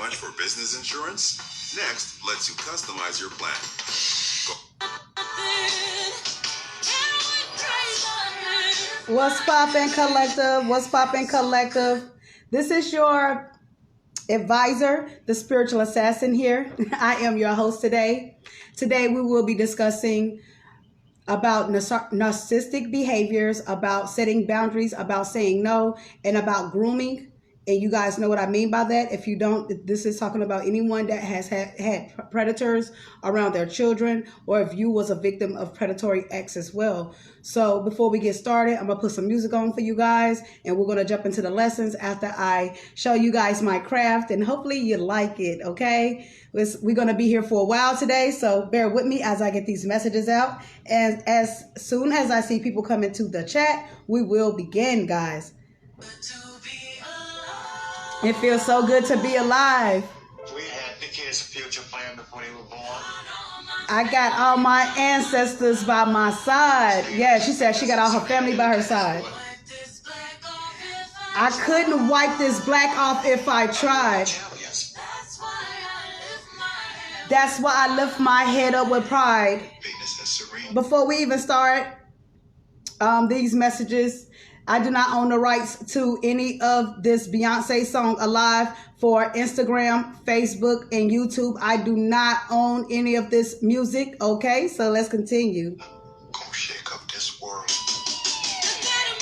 much for business insurance? Next lets you customize your plan. What's poppin', collective? What's poppin', collective? This is your advisor, the spiritual assassin here. I am your host today. Today we will be discussing about narcissistic behaviors, about setting boundaries, about saying no, and about grooming. And you guys know what I mean by that. If you don't, this is talking about anyone that has had predators around their children, or if you was a victim of predatory acts as well. So before we get started, I'm going to put some music on for you guys, and we're going to jump into the lessons after I show you guys my craft, and hopefully you like it, okay? We're going to be here for a while today, so bear with me as I get these messages out. And as soon as I see people come into the chat, we will begin, guys. It feels so good to be alive. We had the kids' future plan before they were born. I got all my ancestors by my side. Yeah, she said she got all her family by her side. I couldn't wipe this black off if I tried. That's why I lift my head up with pride. Before we even start these messages, I do not own the rights to any of this Beyonce song Alive for Instagram, Facebook, and YouTube. I do not own any of this music, okay? So let's continue. Go shake up this world.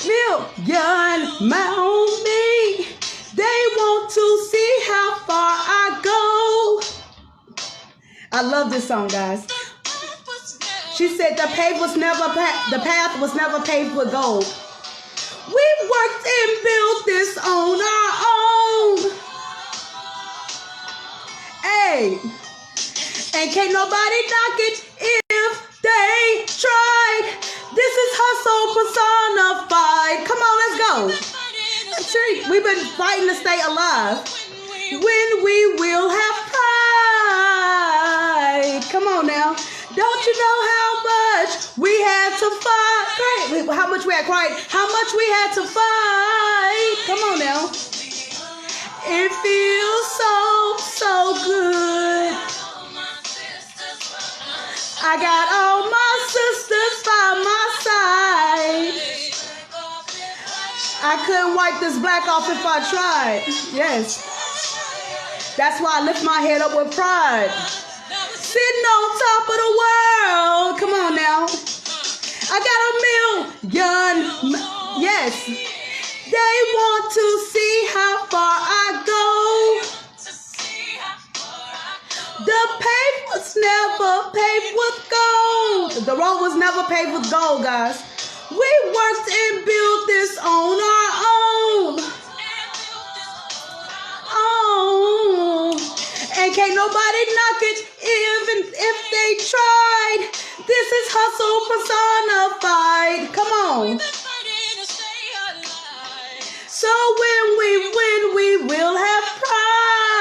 Million on me. They want to see how far I go. I love this song, guys. She said the path was never paved with gold. We worked and built this on our own. Hey, and can't nobody knock it if they tried. This is hustle personified. Come on, let's go. We've been fighting to stay alive. When we will have pride. Come on now. Don't you know how much we had to fight? How much we had cried? How much we had to fight? Come on now. It feels so good. I got all my sisters by my side. I couldn't wipe this black off if I tried. Yes. That's why I lift my head up with pride. Sitting on top of the world. Come on now. I got a million. Yes. They want to see how far I go. The paved was never paved with gold. The road was never paved with gold, guys. We worked and built this on our own. And can't nobody knock it even if they tried. This is hustle personified. Come on. So when we win, we will have pride.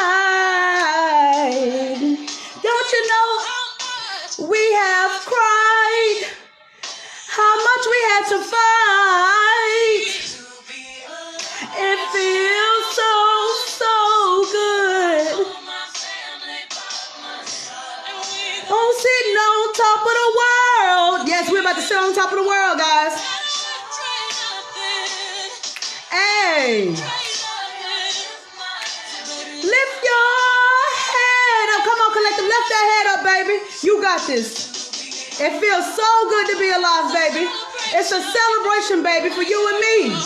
Don't you know we have cried? How much we had to fight. It feels so good. Oh, sitting on top of the world. Yes, we're about to sit on top of the world, guys. Hey. Lift your head up. Come on, collective. Lift that head up, baby. You got this. It feels so good to be alive, baby. It's a celebration, baby, for you and me.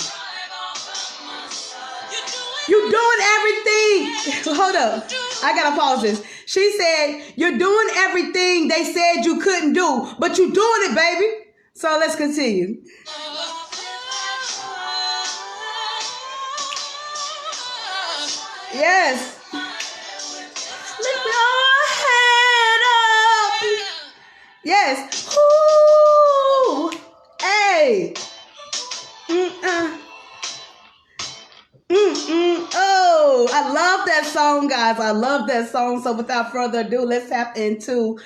You doing everything. Hold up. I gotta pause this. She said, you're doing everything they said you couldn't do, but you're doing it, baby. So let's continue. Yes. Lift your head up. Yes. Ooh. Hey. Oh, I love that song, guys. I love that song. So without further ado, let's tap into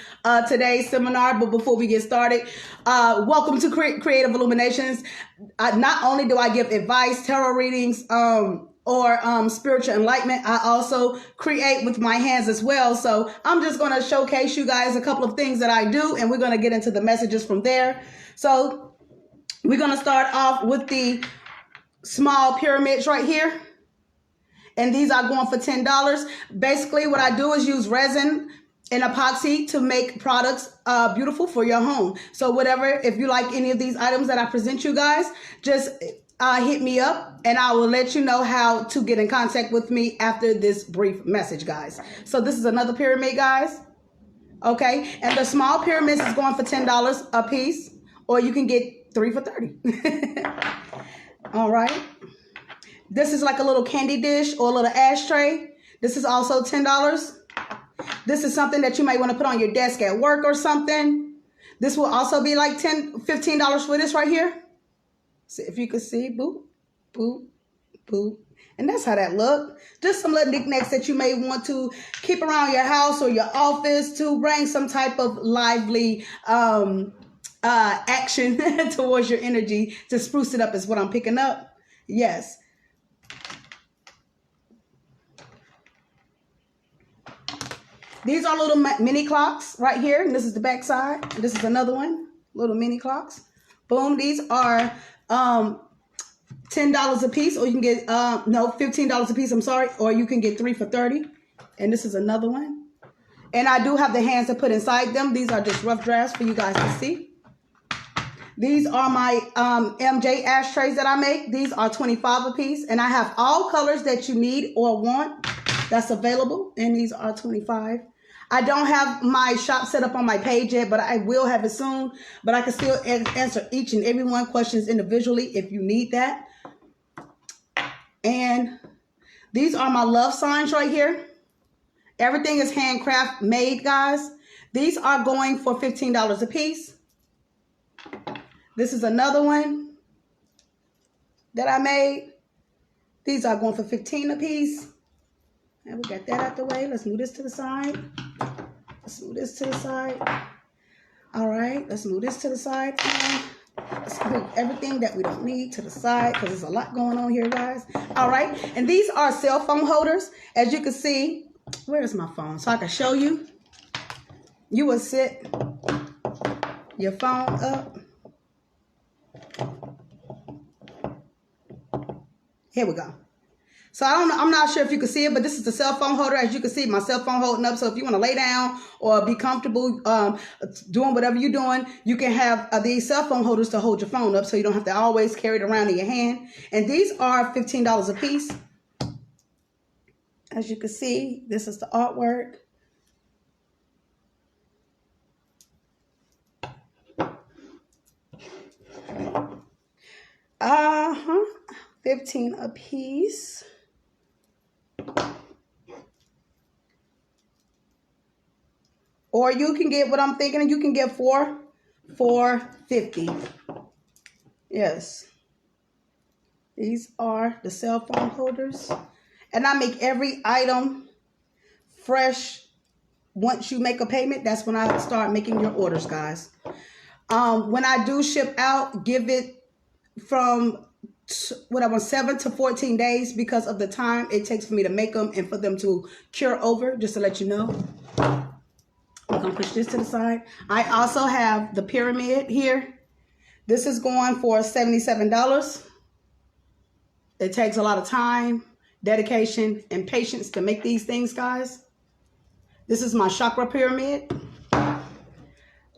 today's seminar. But before we get started, welcome to Creative Illuminations. Not only do I give advice, tarot readings, or spiritual enlightenment. I also create with my hands as well. So I'm just going to showcase you guys a couple of things that I do, and we're going to get into the messages from there. So we're going to start off with the small pyramids right here. And these are going for $10. Basically, what I do is use resin and epoxy to make products beautiful for your home. So whatever, if you like any of these items that I present you guys, just hit me up and I will let you know how to get in contact with me after this brief message, guys. So this is another pyramid, guys. Okay, and the small pyramids is going for $10 a piece, or you can get 3 for $30. All right. This is like a little candy dish or a little ashtray. This is also $10. This is something that you might want to put on your desk at work or something. This will also be like $15 for this right here. See if you can see, boop, boop, boop. And that's how that look. Just some little knickknacks that you may want to keep around your house or your office to bring some type of lively action towards your energy, to spruce it up is what I'm picking up. Yes. These are little mini clocks right here. And this is the back side. And this is another one. Little mini clocks. Boom. These are $10 a piece, or you can get $15 a piece, I'm sorry, or you can get 3 for $30. And this is another one. And I do have the hands to put inside them. These are just rough drafts for you guys to see. These are my MJ ashtrays that I make. These are $25 a piece, and I have all colors that you need or want that's available, and these are $25. I don't have my shop set up on my page yet, but I will have it soon. But I can still answer each and every one questions individually if you need that. And these are my love signs right here. Everything is handcraft made, guys. These are going for $15 a piece. This is another one that I made. These are going for $15 a piece. And we got that out the way. Let's move this to the side. Let's move this to the side. All right, let's move this to the side. And let's move everything that we don't need to the side, because there's a lot going on here, guys. All right, and these are cell phone holders. As you can see, where's my phone? So I can show you. You will sit your phone up. Here we go. So I'm not sure if you can see it, but this is the cell phone holder. As you can see, my cell phone holding up. So if you want to lay down or be comfortable doing whatever you're doing, you can have these cell phone holders to hold your phone up, so you don't have to always carry it around in your hand. And these are $15 a piece. As you can see, this is the artwork. $15 a piece. Or you can get what I'm thinking, you can get 4 for $50. Yes. These are the cell phone holders. And I make every item fresh. Once you make a payment, that's when I start making your orders, guys. When I do ship out, give it from 7 to 14 days because of the time it takes for me to make them and for them to cure over, just to let you know. I'm going to push this to the side. I also have the pyramid here. This is going for $77. It takes a lot of time, dedication, and patience to make these things, guys. This is my chakra pyramid.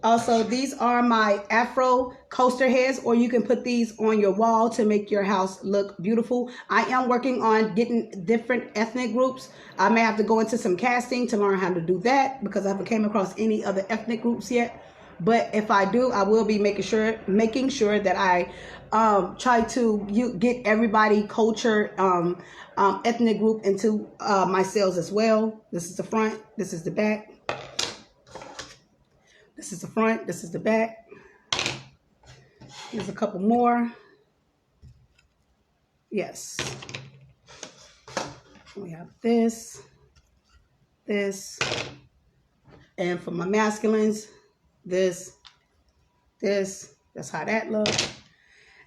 Also, these are my Afro coaster heads, or you can put these on your wall to make your house look beautiful. I am working on getting different ethnic groups. I may have to go into some casting to learn how to do that, because I haven't came across any other ethnic groups yet. But if I do, I will be making sure that I try to get everybody culture, ethnic group into my sales as well. This is the front. This is the back. This is the front. This is the back. Here's a couple more. Yes. We have this. And for my masculines, this. That's how that looks.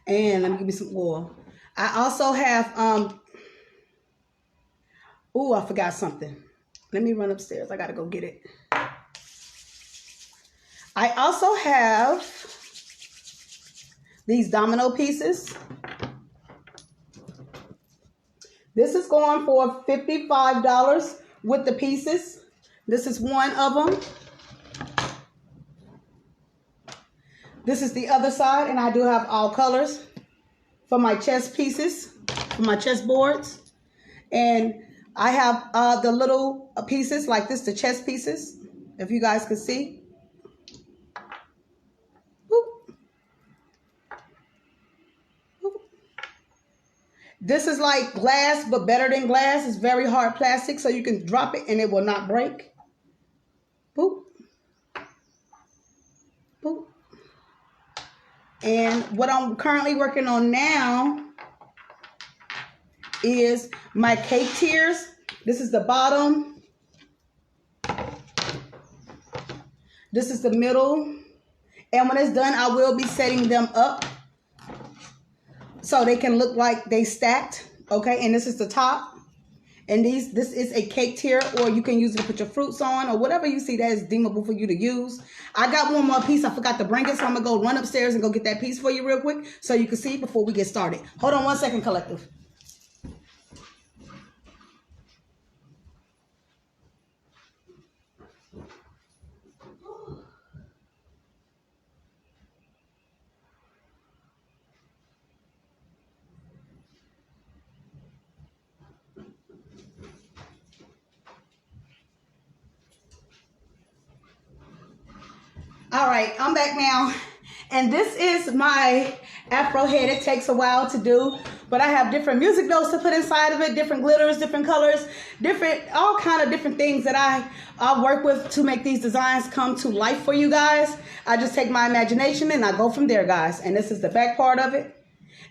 And let me give you some oil. I also have Ooh, I forgot something. Let me run upstairs. I got to go get it. I also have these domino pieces. This is going for $55 with the pieces. This is one of them. This is the other side, and I do have all colors for my chess pieces, for my chess boards. And I have the little pieces like this, the chess pieces, if you guys can see. This is like glass, but better than glass. It's very hard plastic, so you can drop it and it will not break. Boop. Boop. And what I'm currently working on now is my cake tiers. This is the bottom. This is the middle. And when it's done, I will be setting them up so they can look like they stacked. Okay, and this is the top. And this is a cake tier, or you can use it to put your fruits on, or whatever you see that is deemable for you to use. I got one more piece. I forgot to bring it, so I'm going to go run upstairs and go get that piece for you real quick so you can see before we get started. Hold on one second, collective. All right, I'm back now, and this is my afro head. It takes a while to do, but I have different music notes to put inside of it, different glitters, different colors, all kind of different things that I work with to make these designs come to life for you guys. I just take my imagination and I go from there, guys. And this is the back part of it,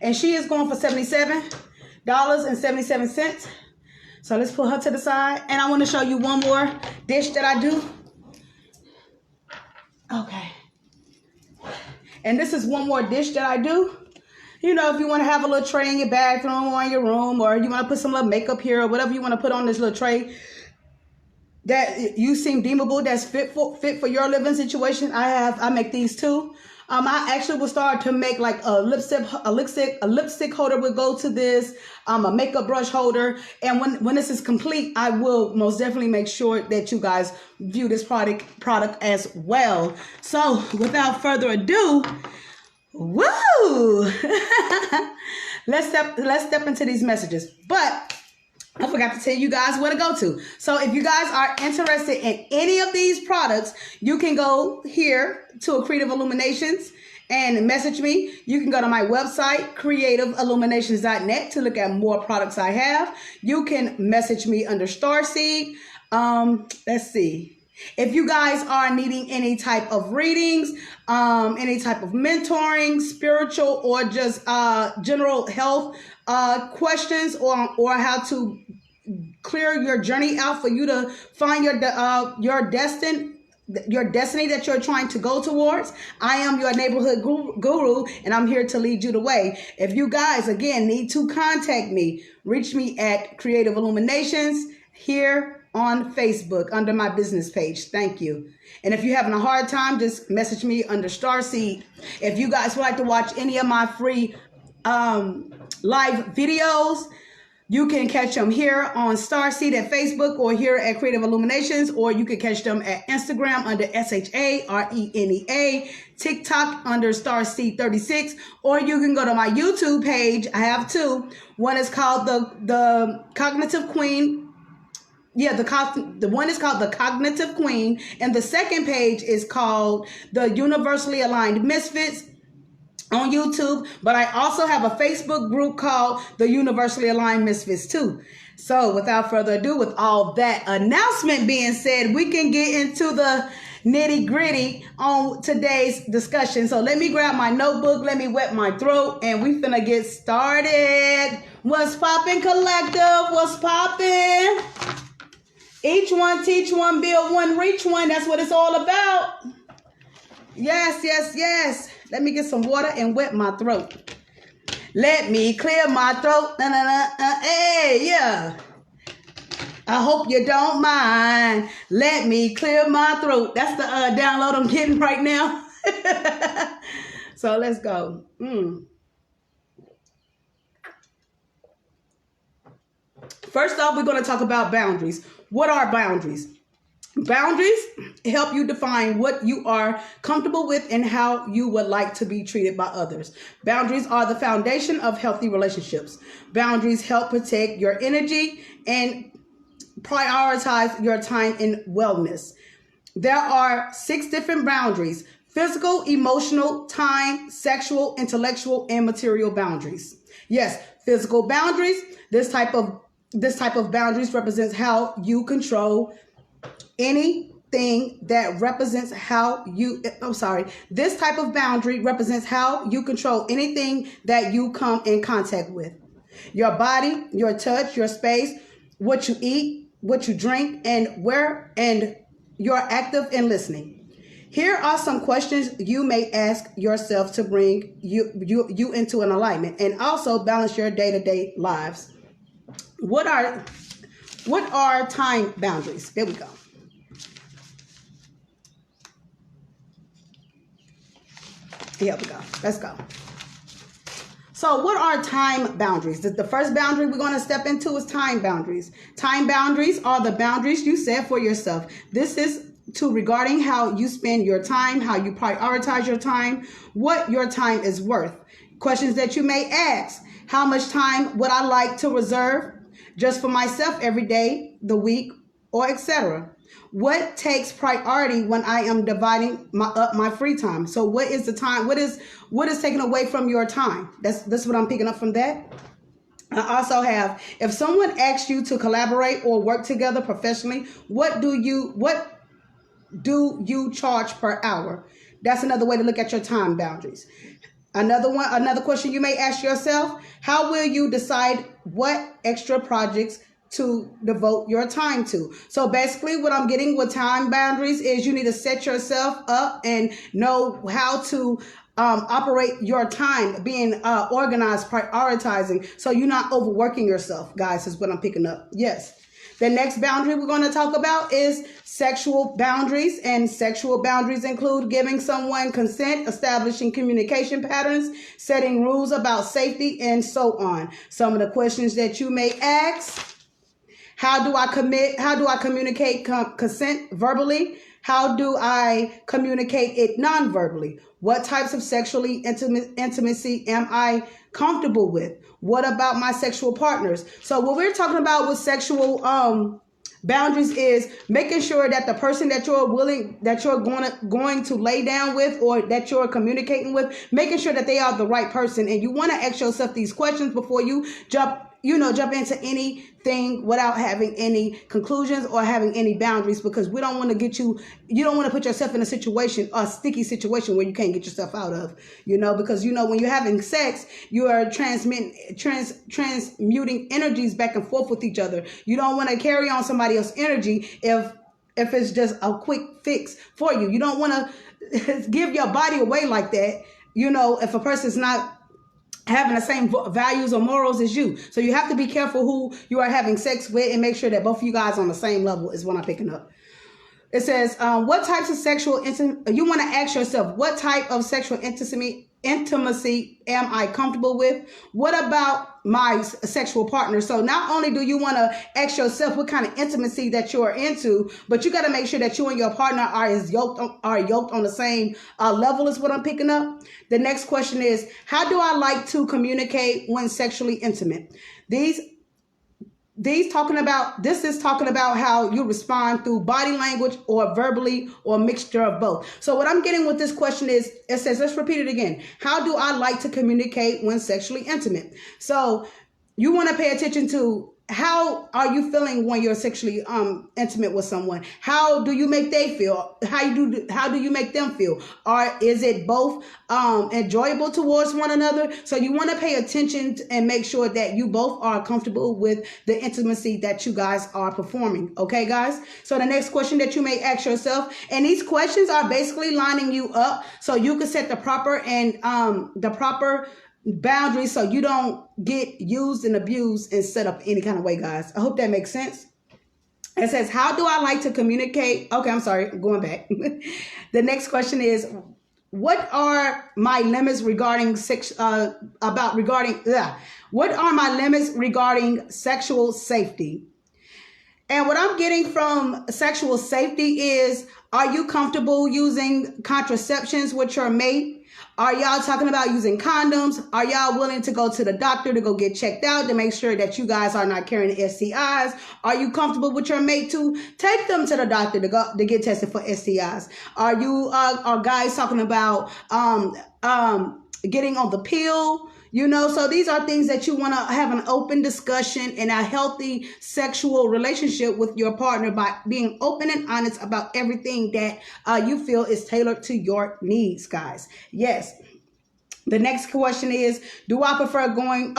and she is going for $77.77. So let's put her to the side, and I want to show you one more dish that I do. Okay. And this is one more dish that I do. You know, if you want to have a little tray in your bathroom or in your room, or you want to put some little makeup here, or whatever you want to put on this little tray that you seem deemable, that's fit for your living situation. I make these too. I actually will start to make like a lipstick holder would go to this, a makeup brush holder. And when this is complete, I will most definitely make sure that you guys view this product as well. So without further ado, woo! let's step into these messages. But I forgot to tell you guys where to go to. So if you guys are interested in any of these products, you can go here to Creative Illuminations and message me. You can go to my website, creativeilluminations.net, to look at more products I have. You can message me under Starseed. Let's see. If you guys are needing any type of readings, any type of mentoring, spiritual, or just general health questions, or how to clear your journey out for you to find your destiny that you're trying to go towards, I am your neighborhood guru, and I'm here to lead you the way. If you guys, again, need to contact me, reach me at Creative Illuminations here on Facebook under my business page. Thank you. And if you're having a hard time, just message me under Starseed. If you guys would like to watch any of my free live videos, you can catch them here on Starseed at Facebook, or here at Creative Illuminations, or you can catch them at Instagram under SHARENEA, TikTok under Starseed36, or you can go to my YouTube page. I have two. One is called the Cognitive Queen. Yeah, the one is called the Cognitive Queen, and the second page is called the Universally Aligned Misfits on YouTube. But I also have a Facebook group called the Universally Aligned Misfits too. So without further ado, with all that announcement being said, we can get into the nitty gritty on today's discussion. So let me grab my notebook, let me wet my throat, and we finna get started. What's poppin', collective? What's poppin'? Each one, teach one, build one, reach one. That's what it's all about. Yes, yes, yes. Let me get some water and wet my throat. Let me clear my throat. Hey, yeah. I hope you don't mind. Let me clear my throat. That's the download I'm getting right now. So let's go. First off, we're going to talk about boundaries. What are boundaries? Boundaries help you define what you are comfortable with and how you would like to be treated by others. Boundaries are the foundation of healthy relationships. Boundaries help protect your energy and prioritize your time and wellness. There are 6 different boundaries: physical, emotional, time, sexual, intellectual, and material boundaries. Yes, physical boundaries. This type of boundaries represents how you control anything that represents how you this type of boundary represents how you control anything that you come in contact with. Your body, your touch, your space, what you eat, what you drink, and where, and you're active and listening. Here are some questions you may ask yourself to bring you into an alignment and also balance your day-to-day lives. What are time boundaries? There we go. Here we go. Let's go. So what are time boundaries? The first boundary we're going to step into is time boundaries. Time boundaries are the boundaries you set for yourself. This is regarding how you spend your time, how you prioritize your time, what your time is worth. Questions that you may ask: how much time would I like to reserve just for myself every day, the week, or etc.? What takes priority when I am dividing my free time? So what is the time? What is taken away from your time? That's what I'm picking up from that. I also have, if someone asks you to collaborate or work together professionally, what do you charge per hour? That's another way to look at your time boundaries. Another question you may ask yourself: how will you decide what extra projects to devote your time to? So basically what I'm getting with time boundaries is you need to set yourself up and know how to operate your time, being organized, prioritizing, so you're not overworking yourself, guys, is what I'm picking up. Yes. The next boundary we're going to talk about is sexual boundaries, and sexual boundaries include giving someone consent, establishing communication patterns, setting rules about safety, and so on. Some of the questions that you may ask: how do I communicate consent verbally? How do I communicate it non-verbally? What types of sexually intimacy am I comfortable with? What about my sexual partners? So what we're talking about with sexual boundaries is making sure that the person that you're going to lay down with, or that you're communicating with, making sure that they are the right person. And you want to ask yourself these questions before you jump into anything without having any conclusions or having any boundaries, because we don't want to you don't want to put yourself in a sticky situation where you can't get yourself out of, because when you're having sex, you are transmuting energies back and forth with each other. You don't want to carry on somebody else's energy if it's just a quick fix for you. You don't want to give your body away like that, if a person's not having the same values or morals as you. So you have to be careful who you are having sex with and make sure that both of you guys are on the same level, is what I'm picking up. It says, what types of you want to ask yourself, what type of sexual intimacy am I comfortable with? What about my sexual partner? So not only do you want to ask yourself what kind of intimacy that you're into, but you got to make sure that you and your partner are yoked on the same level, is what I'm picking up. The next question is, how do I like to communicate when sexually intimate? This is talking about how you respond through body language or verbally, or a mixture of both. So what I'm getting with this question is, it says, let's repeat it again. How do I like to communicate when sexually intimate? So you want to pay attention to, how are you feeling when you're sexually intimate with someone? How do you make they feel? How do you make them feel? Or is it both enjoyable towards one another? So you want to pay attention and make sure that you both are comfortable with the intimacy that you guys are performing. Okay, guys? So the next question that you may ask yourself, and these questions are basically lining you up so you can set the proper boundaries, so you don't get used and abused and set up any kind of way, guys. I hope that makes sense. It says, how do I like to communicate? Okay, I'm sorry, going back. The next question is, what are my limits regarding what are my limits regarding sexual safety? And what I'm getting from sexual safety is, are you comfortable using contraceptions with your mate? Are y'all talking about using condoms? Are y'all willing to go to the doctor to go get checked out to make sure that you guys are not carrying STIs? Are you comfortable with your mate to take them to the doctor to get tested for STIs? Are guys talking about getting on the pill? So these are things that you want to have an open discussion and a healthy sexual relationship with your partner by being open and honest about everything that you feel is tailored to your needs, guys. Yes. The next question is, do I prefer going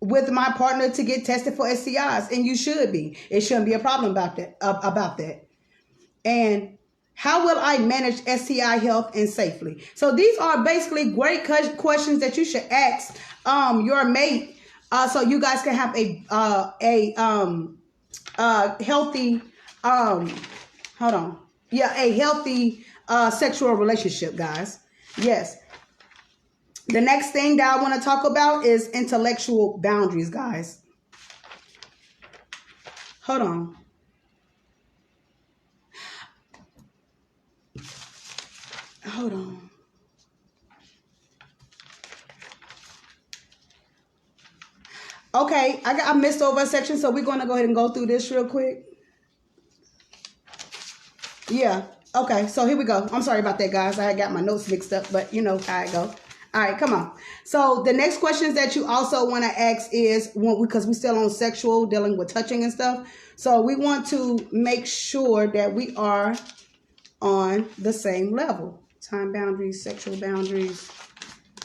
with my partner to get tested for STIs? And you should be. It shouldn't be a problem about that. And how will I manage STI health and safely? So these are basically great questions that you should ask your mate, so you guys can have a healthy a healthy sexual relationship, guys. Yes. The next thing that I want to talk about is intellectual boundaries, guys. Hold on. Okay, I missed over a section, so we're going to go ahead and go through this real quick. Yeah. Okay, so here we go. I'm sorry about that, guys. I got my notes mixed up, but you know how I go. All right, come on. So the next questions that you also want to ask is, because we're still on sexual, dealing with touching and stuff. So we want to make sure that we are on the same level. Time boundaries, sexual boundaries.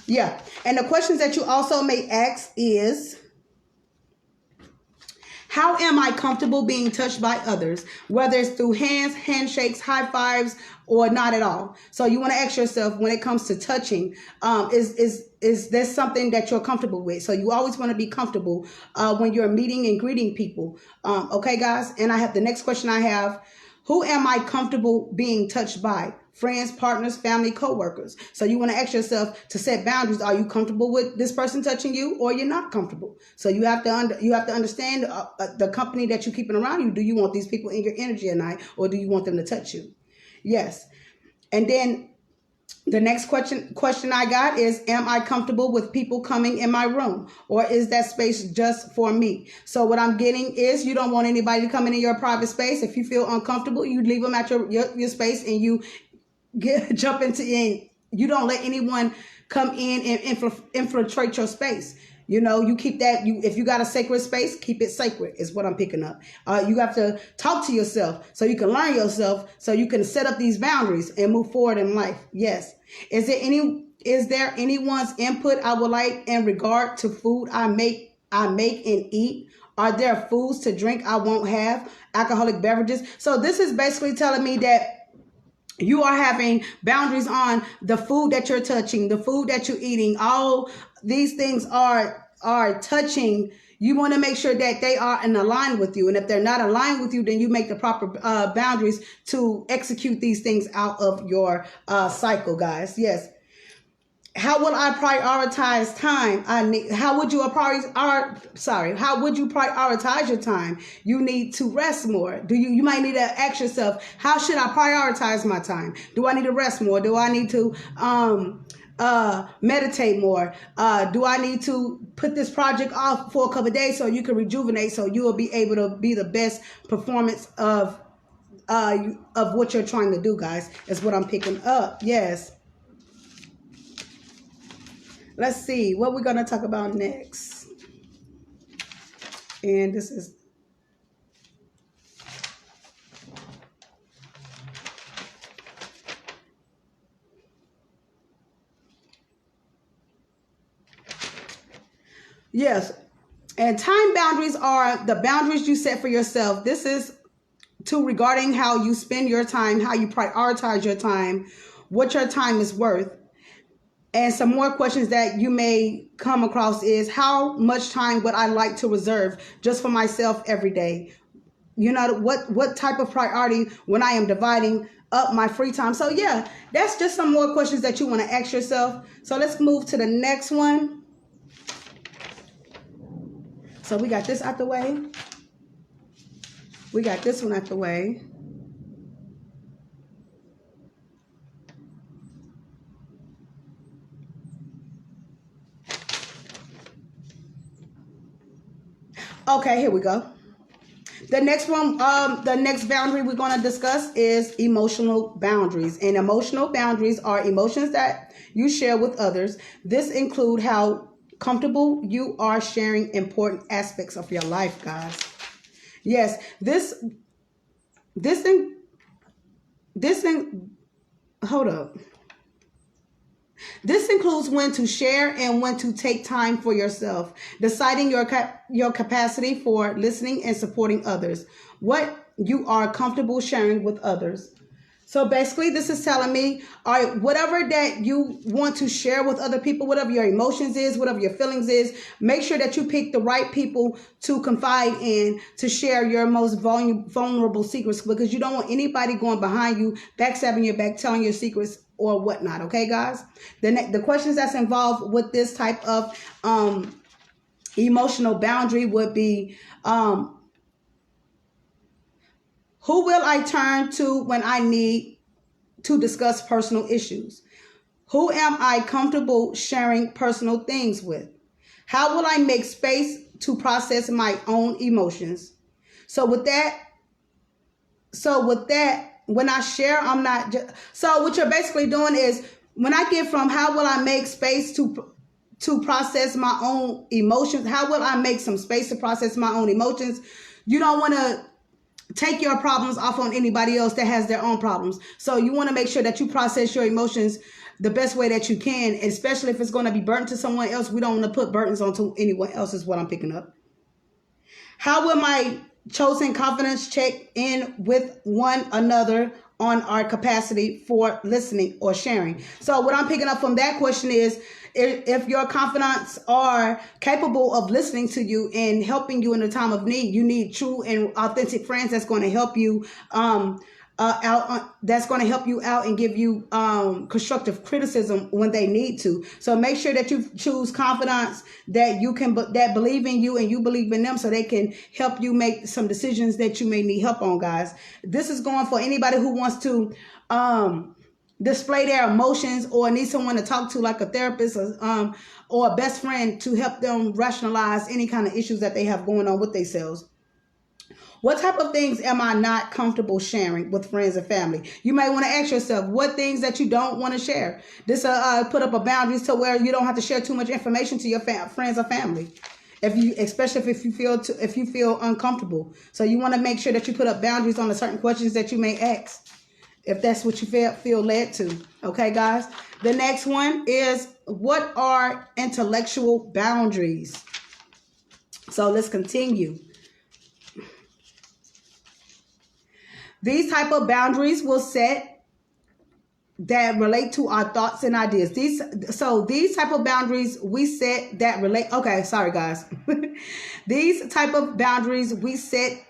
Yeah. And the questions that you also may ask is, how am I comfortable being touched by others? Whether it's through hands, handshakes, high fives, or not at all. So you want to ask yourself, when it comes to touching, is there something that you're comfortable with? So you always want to be comfortable when you're meeting and greeting people. Okay, guys? And the next question I have, who am I comfortable being touched by? Friends, partners, family, co-workers. So you want to ask yourself to set boundaries. Are you comfortable with this person touching you, or you're not comfortable? So you have to understand the company that you're keeping around you. Do you want these people in your energy at night, or do you want them to touch you? Yes. And then the next question I got is, am I comfortable with people coming in my room, or is that space just for me? So what I'm getting is, you don't want anybody to come in your private space. If you feel uncomfortable, you leave them at your space, and you jump into it. You don't let anyone come in and infiltrate your space. You keep that. If you got a sacred space, keep it sacred, is what I'm picking up. You have to talk to yourself so you can learn yourself, so you can set up these boundaries and move forward in life. Yes. Is there anyone's input I would like in regard to food I make and eat? Are there foods to drink I won't have? Alcoholic beverages. So this is basically telling me that you are having boundaries on the food that you're touching, the food that you're eating. All these things are touching. You want to make sure that they are in line with you. And if they're not aligned with you, then you make the proper boundaries to execute these things out of your cycle, guys. Yes. How will I prioritize time? How would you prioritize your time? You need to rest more. You might need to ask yourself, how should I prioritize my time? Do I need to rest more? Do I need to meditate more? Do I need to put this project off for a couple of days so you can rejuvenate, so you will be able to be the best performance of what you're trying to do, guys? Is what I'm picking up. Yes. Let's see what we're going to talk about next. And this is... Yes. And time boundaries are the boundaries you set for yourself. This is regarding how you spend your time, how you prioritize your time, what your time is worth. And some more questions that you may come across is, how much time would I like to reserve just for myself every day? You know, what type of priority when I am dividing up my free time? So yeah, that's just some more questions that you want to ask yourself. So let's move to the next one. So we got this out the way. We got this one out the way. Okay, here we go. The next one, the next boundary we're going to discuss is emotional boundaries. And emotional boundaries are emotions that you share with others. This include how comfortable you are sharing important aspects of your life, guys. Yes, this thing, hold up. This includes when to share and when to take time for yourself, deciding your capacity for listening and supporting others, what you are comfortable sharing with others. So basically, this is telling me, all right, whatever that you want to share with other people, whatever your emotions is, whatever your feelings is, make sure that you pick the right people to confide in, to share your most vulnerable secrets, because you don't want anybody going behind you, backstabbing your back, telling your secrets or whatnot. Okay, guys? The questions that's involved with this type of emotional boundary would be, who will I turn to when I need to discuss personal issues? Who am I comfortable sharing personal things with? How will I make space to process my own emotions? So with that, when I share, I'm not just, so what you're basically doing is, when I get from how will I make space to process my own emotions, how will I make some space to process my own emotions? You don't want to take your problems off on anybody else that has their own problems. So you want to make sure that you process your emotions the best way that you can, especially if it's going to be burdened to someone else. We don't want to put burdens onto anyone else, is what I'm picking up. How will my chosen confidence check in with one another on our capacity for listening or sharing? So what I'm picking up from that question is, if your confidants are capable of listening to you and helping you in a time of need, you need true and authentic friends that's going to help you that's going to help you out and give you constructive criticism when they need to. So make sure that you choose confidants that that believe in you and you believe in them, so they can help you make some decisions that you may need help on, guys. This is going for anybody who wants to display their emotions or need someone to talk to, like a therapist or a best friend, to help them rationalize any kind of issues that they have going on with themselves. What type of things am I not comfortable sharing with friends and family? You might want to ask yourself what things that you don't want to share. This put up a boundaries to where you don't have to share too much information to your friends or family. Especially if you feel uncomfortable. So you want to make sure that you put up boundaries on the certain questions that you may ask, if that's what you feel led to. Okay, guys? The next one is, what are intellectual boundaries? So let's continue. These type of boundaries will set that relate to our thoughts and ideas. These type of boundaries we set that relate. Okay, sorry guys. These type of boundaries we set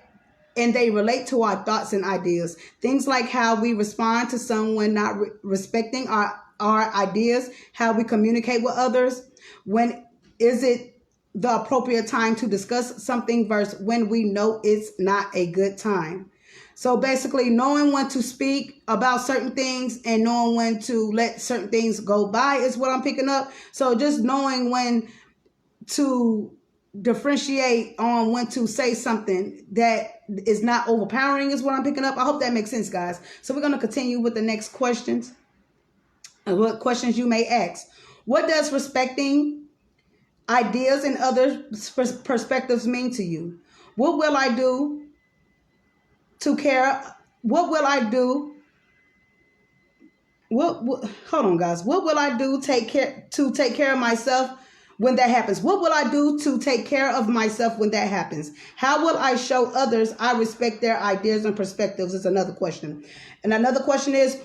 and they relate to our thoughts and ideas. Things like how we respond to someone not respecting our ideas, how we communicate with others, when is it the appropriate time to discuss something versus when we know it's not a good time. So basically, knowing when to speak about certain things and knowing when to let certain things go by is what I'm picking up. So just knowing when to differentiate on when to say something that is not overpowering is what I'm picking up. I hope that makes sense, guys. So we're going to continue with the next questions. What questions you may ask. What does respecting ideas and other perspectives mean to you? What will I do to care? What will I do? Hold on, guys. What will I do to take care of myself when that happens? What will I do to take care of myself when that happens? How will I show others I respect their ideas and perspectives is another question. And another question is,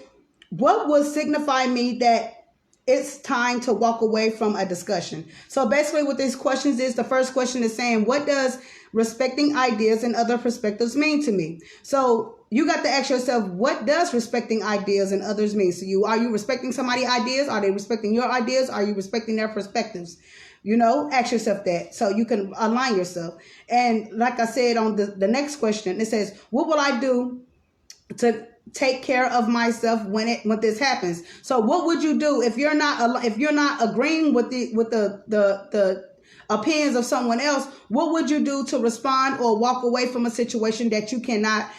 what will signify me that it's time to walk away from a discussion. So basically what these questions is, the first question is saying, what does respecting ideas and other perspectives mean to me? So you got to ask yourself, what does respecting ideas and others mean to you? Are you respecting somebody's ideas? Are they respecting your ideas? Are you respecting their perspectives? Ask yourself that so you can align yourself. And like I said on the next question, it says, what will I do to take care of myself when this happens? So what would you do if you're not agreeing with the opinions of someone else? What would you do to respond or walk away from a situation that you cannot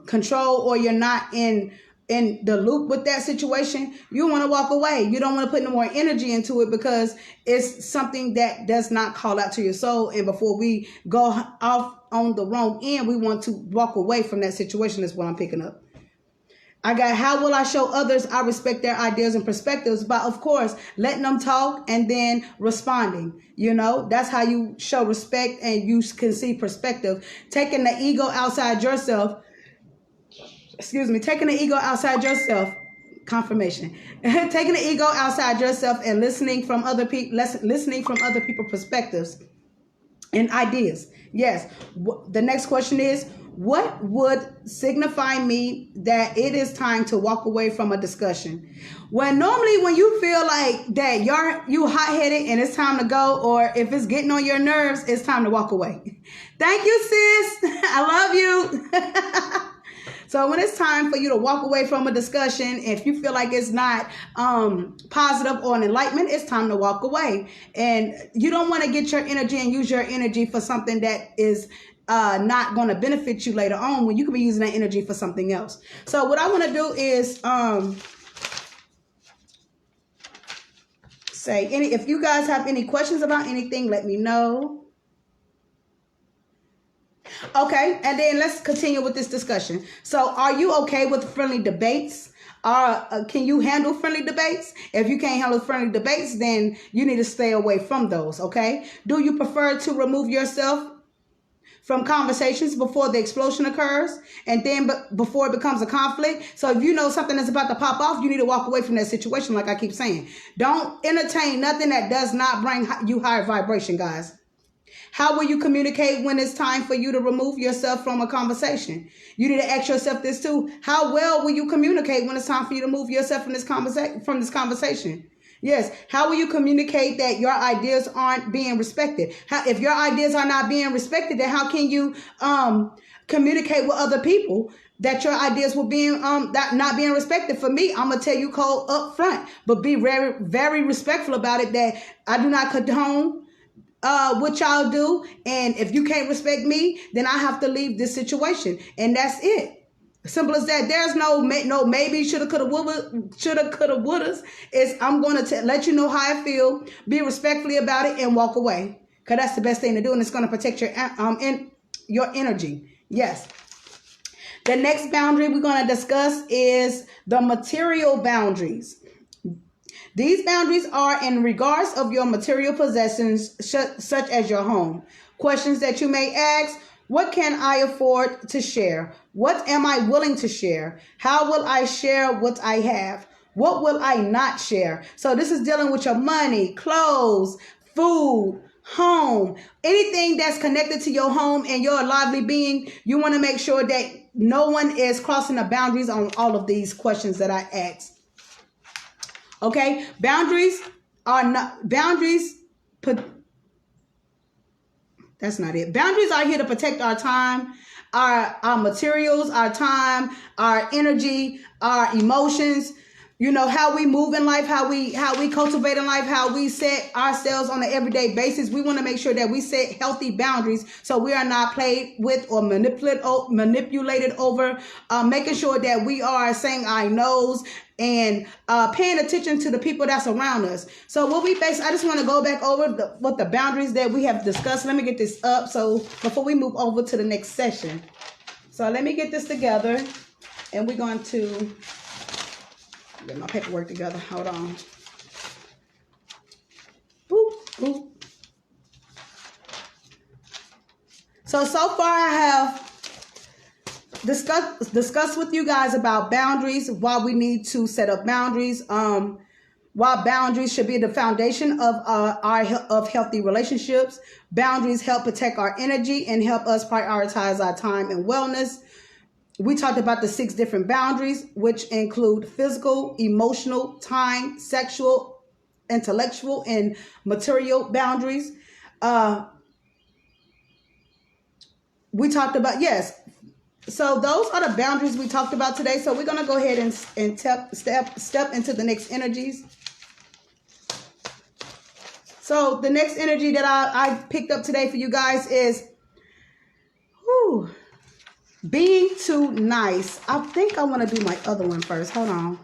control, or you're not in the loop with that situation? You want to walk away. You don't want to put no more energy into it because it's something that does not call out to your soul. And before we go off on the wrong end, we want to walk away from that situation. Is what I'm picking up. I got, how will I show others I respect their ideas and perspectives? By, of course, letting them talk and then responding. That's how you show respect and you can see perspective. Taking the ego outside yourself. Taking the ego outside yourself. Confirmation. Taking the ego outside yourself and listening from other people's perspectives and ideas. Yes. The next question is, what would signify me that it is time to walk away from a discussion? Normally when you feel like that you hot-headed and it's time to go, or if it's getting on your nerves, it's time to walk away. Thank you, sis. I love you. So when it's time for you to walk away from a discussion, if you feel like it's not positive or an enlightenment, it's time to walk away. And you don't want to get your energy and use your energy for something that is not going to benefit you later on, when you could be using that energy for something else. So what I want to do is if you guys have any questions about anything, let me know. Okay, and then let's continue with this discussion. So are you okay with friendly debates? Can you handle friendly debates? If you can't handle friendly debates, then you need to stay away from those, okay? Do you prefer to remove yourself from conversations before the explosion occurs and then before it becomes a conflict? So if you know something is about to pop off, you need to walk away from that situation, like I keep saying. Don't entertain nothing that does not bring you higher vibration, guys. How will you communicate when it's time for you to remove yourself from a conversation? You need to ask yourself this too. How well will you communicate when it's time for you to move yourself from this conversation? Yes. How will you communicate that your ideas aren't being respected? If your ideas are not being respected, then how can you communicate with other people that your ideas will being not being respected? For me, I'm gonna tell you cold up front, but be very, very respectful about it, that I do not condone what y'all do, and if you can't respect me, then I have to leave this situation, and that's it. Simple as that. There's no maybe, shoulda, coulda, wouldas. I'm going to let you know how I feel, be respectfully about it, and walk away, because that's the best thing to do, and it's going to protect your energy. Yes. The next boundary we're going to discuss is the material boundaries. These boundaries are in regards of your material possessions, such as your home. Questions that you may ask: what can I afford to share? What am I willing to share? How will I share what I have? What will I not share? So this is dealing with your money, clothes, food, home, anything that's connected to your home and your lively being. You want to make sure that no one is crossing the boundaries on all of these questions that I asked. Okay, boundaries are not that's not it. Boundaries are here to protect our time, our materials, our time, our energy, our emotions. How we move in life, how we cultivate in life, how we set ourselves on an everyday basis. We want to make sure that we set healthy boundaries so we are not played with or manipulated over, making sure that we are saying I knows and paying attention to the people that's around us. So I just want to go back over what the boundaries that we have discussed. Let me get this up so before we move over to the next session. So let me get this together, and we're going to get my paperwork together. Hold on. Boop, boop. So far I have discussed with you guys about boundaries, why we need to set up boundaries, While boundaries should be the foundation of of healthy relationships, boundaries help protect our energy and help us prioritize our time and wellness. We talked about the 6 different boundaries, which include physical, emotional, time, sexual, intellectual, and material boundaries. We talked about, yes. So those are the boundaries we talked about today. So we're going to go ahead and step into the next energies. So the next energy that I picked up today for you guys is being too nice. I think I want to do my other one first. Hold on.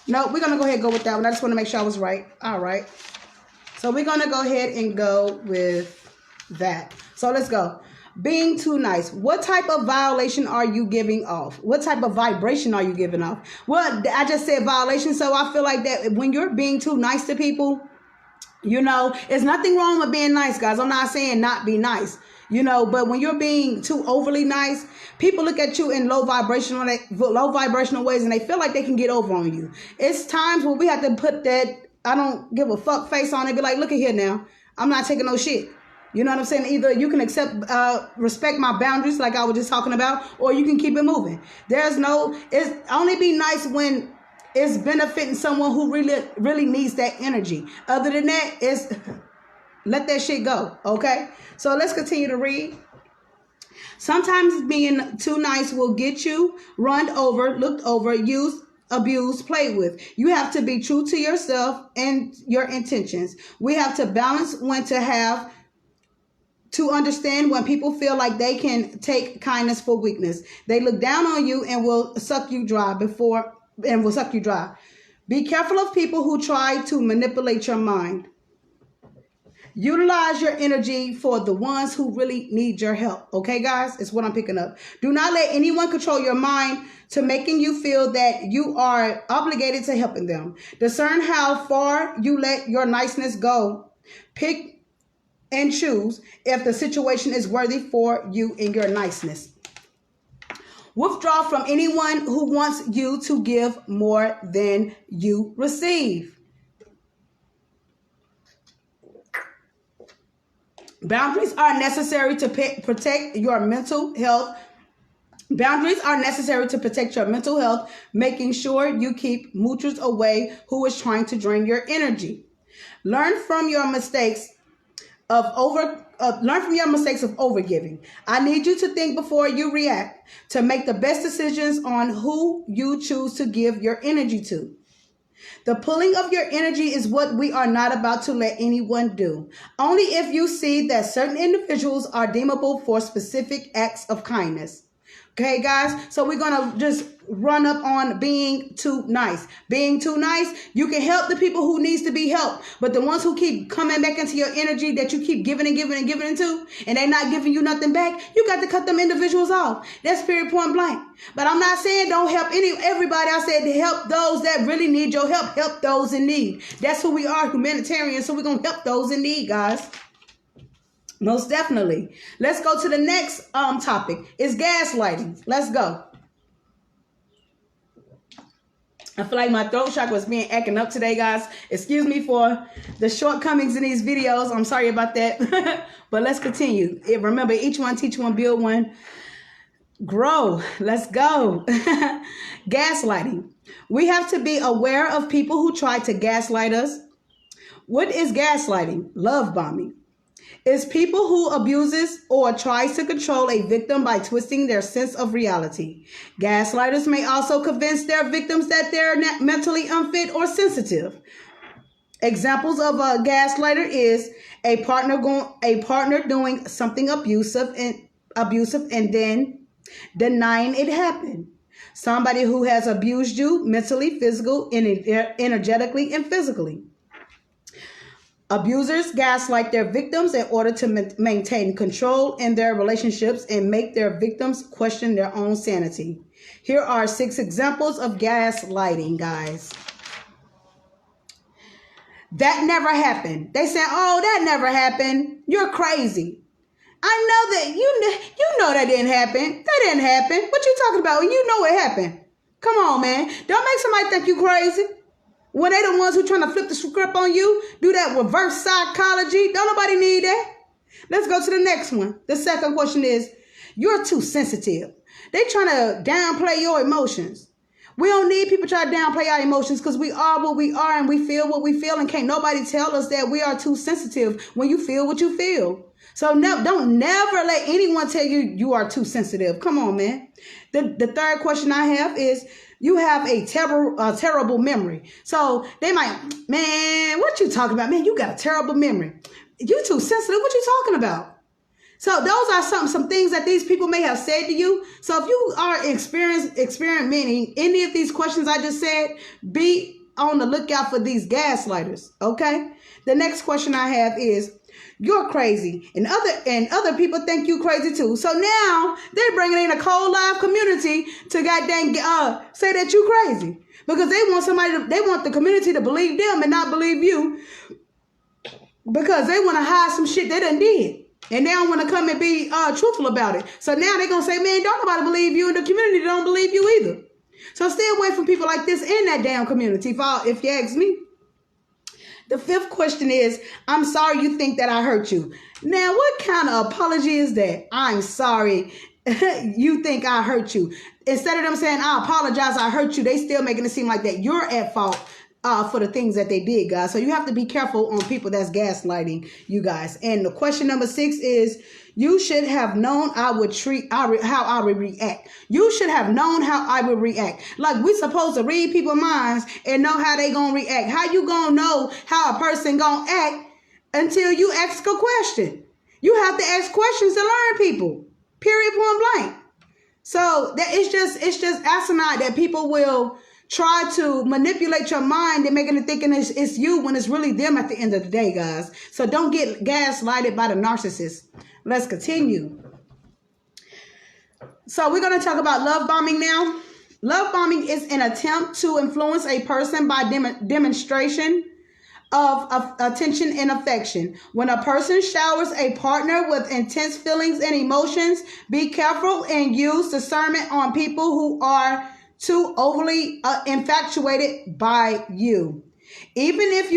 No, we're going to go ahead and go with that one. I just want to make sure I was right. All right. So we're going to go ahead and go with that. So let's go. Being too nice. What type of violation are you giving off? What type of vibration are you giving off? Well, I just said violation. So I feel like that when you're being too nice to people, you know, there's nothing wrong with being nice, guys. I'm not saying not be nice, you know, but when you're being too overly nice, people look at you in low vibrational ways and they feel like they can get over on you. It's times where we have to put that I don't give a fuck face on it. Be like, look at here now. I'm not taking no shit. You know what I'm saying? Either you can respect my boundaries like I was just talking about, or you can keep it moving. It's only be nice when it's benefiting someone who really needs that energy. Other than that, let that shit go. Okay? So let's continue to read. Sometimes being too nice will get you run over, looked over, used, abused, played with. You have to be true to yourself and your intentions. We have to balance when to understand when people feel like they can take kindness for weakness. They look down on you and will suck you dry. Be careful of people who try to manipulate your mind. Utilize your energy for the ones who really need your help. Okay, guys? It's what I'm picking up. Do not let anyone control your mind to making you feel that you are obligated to helping them. Discern how far you let your niceness go. Pick and choose if the situation is worthy for you and your niceness. Withdraw from anyone who wants you to give more than you receive. Boundaries are necessary to protect your mental health. Boundaries are necessary to protect your mental health, making sure you keep moochers away who is trying to drain your energy. Learn from your mistakes of overgiving. I need you to think before you react, to make the best decisions on who you choose to give your energy to. The pulling of your energy is what we are not about to let anyone do. Only if you see that certain individuals are deemable for specific acts of kindness. Okay, guys, so we're going to just run up on being too nice. Being too nice, you can help the people who needs to be helped, but the ones who keep coming back into your energy that you keep giving into, and they're not giving you nothing back, you got to cut them individuals off. That's period, point blank. But I'm not saying don't help everybody. I said to help those that really need your help. Help those in need. That's who we are, humanitarians, so we're going to help those in need, guys. Most definitely. Let's go to the next topic. It's gaslighting. Let's go. I feel like my throat chakra is being acting up today, guys. Excuse me for the shortcomings in these videos. I'm sorry about that. But let's continue. Remember, each one, teach one, build one, grow. Let's go. Gaslighting. We have to be aware of people who try to gaslight us. What is gaslighting? Love bombing. It's people who abuses or tries to control a victim by twisting their sense of reality. Gaslighters may also convince their victims that they're mentally unfit or sensitive. Examples of a gaslighter is a partner doing something abusive and then denying it happened. Somebody who has abused you mentally, energetically, and physically. Abusers gaslight their victims in order to maintain control in their relationships and make their victims question their own sanity. Here are 6 examples of gaslighting, guys. That never happened. They say, oh, that never happened. You're crazy. I know that you know that didn't happen. That didn't happen. What you talking about? You know it happened. Come on, man. Don't make somebody think you crazy. When they the ones who trying to flip the script on you, do that reverse psychology. Don't nobody need that. Let's go to the next one. The second question is, you're too sensitive. They trying to downplay your emotions. We don't need people trying to downplay our emotions because we are what we are and we feel what we feel, and can't nobody tell us that we are too sensitive when you feel what you feel. So don't never let anyone tell you you are too sensitive. Come on, man. The third question I have is, you have a terrible memory. So they might, man, what you talking about? Man, you got a terrible memory. You too sensitive. What you talking about? So those are some things that these people may have said to you. So if you are experimenting any of these questions I just said, be on the lookout for these gaslighters. Okay. The next question I have is, you're crazy, and other people think you crazy too. So now they're bringing in a cold live community to goddamn say that you crazy, because they want the community to believe them and not believe you, because they want to hide some shit they done did. And they don't want to come and be truthful about it. So now they're going to say, man, don't nobody believe you, and the community don't believe you either. So stay away from people like this in that damn community, if you ask me. The fifth question is, I'm sorry you think that I hurt you. Now, what kind of apology is that? I'm sorry you think I hurt you. Instead of them saying, I apologize, I hurt you, they still making it seem like that you're at fault for the things that they did, guys. So you have to be careful on people that's gaslighting you guys. And the question number 6 is, you should have known how I would react. You should have known how I would react. Like, we supposed to read people's minds and know how they gonna react. How you gonna know how a person gonna act until you ask a question? You have to ask questions to learn people. Period, point blank. So that it's just asinine that people will try to manipulate your mind and making it thinking it's you when it's really them at the end of the day, guys. So don't get gaslighted by the narcissist. Let's continue. So we're going to talk about love bombing now. Love bombing is an attempt to influence a person by demonstration of attention and affection. When a person showers a partner with intense feelings and emotions, be careful and use discernment on people who are too overly infatuated by you. Even if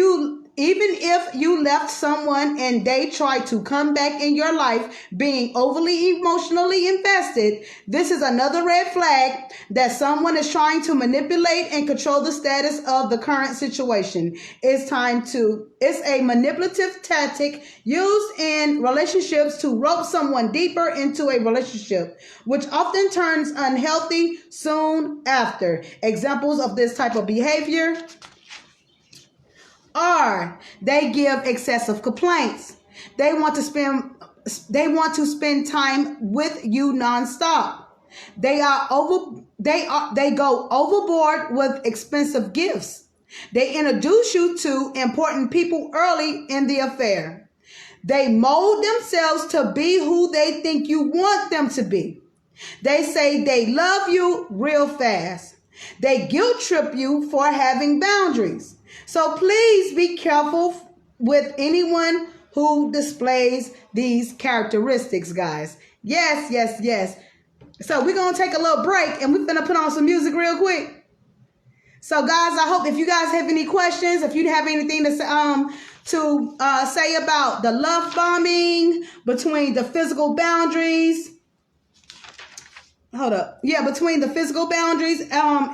you left someone and they try to come back in your life being overly emotionally invested, this is another red flag that someone is trying to manipulate and control the status of the current situation. It's a manipulative tactic used in relationships to rope someone deeper into a relationship, which often turns unhealthy soon after. Examples of this type of behavior are, they give excessive complaints. They want to spend time with you nonstop. They go overboard with expensive gifts. They introduce you to important people early in the affair. They mold themselves to be who they think you want them to be. They say they love you real fast. They guilt trip you for having boundaries. So please be careful with anyone who displays these characteristics, guys. Yes, yes, yes. So we're going to take a little break and we're going to put on some music real quick. So guys, I hope if you guys have any questions, if you have anything to say about the love bombing, between the physical boundaries, between the physical boundaries,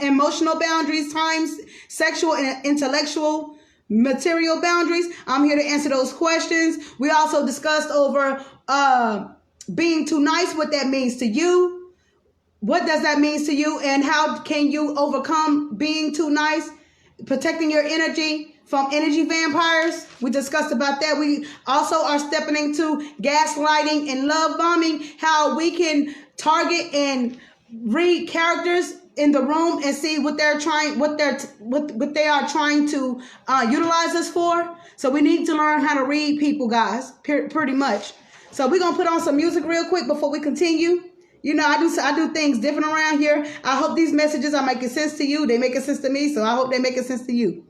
emotional boundaries, times sexual and intellectual material boundaries, I'm here to answer those questions. We also discussed over being too nice, what that means to you. What does that mean to you, and how can you overcome being too nice, protecting your energy from energy vampires? We discussed about that. We also are stepping into gaslighting and love bombing, how we can target and read characters in the room and see what they are trying to utilize us for. So we need to learn how to read people, guys, pretty much. So we're gonna put on some music real quick before we continue. You know, I do things different around here. I hope these messages are making sense to you. They making sense to me, so I hope they making sense to you.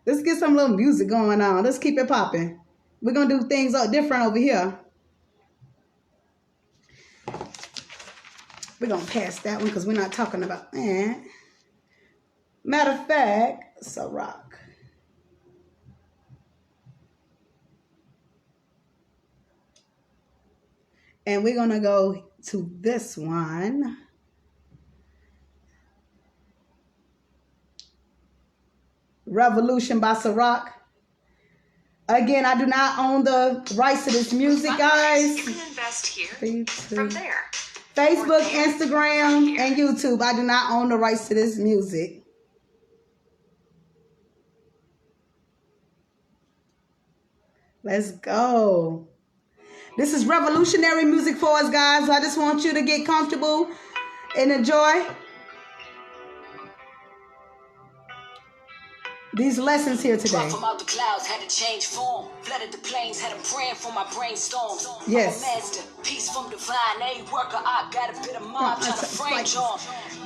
Let's get some little music going on. Let's keep it popping. We're gonna do things different over here. We're going to pass that one because we're not talking about that. Matter of fact, Ciroc. And we're going to go to this one. Revolution by Ciroc. Again, I do not own the rights to this music, guys. You can invest here. From there. Facebook, Instagram, and YouTube. I do not own the rights to this music. Let's go. This is revolutionary music for us, guys. I just want you to get comfortable and enjoy these lessons here today. From out the clouds, had to change form. Flooded the plains, had a praying for my brainstorms. Yes. I'm a master, peace from divine. A worker, I got a bit of mob trying to frame John.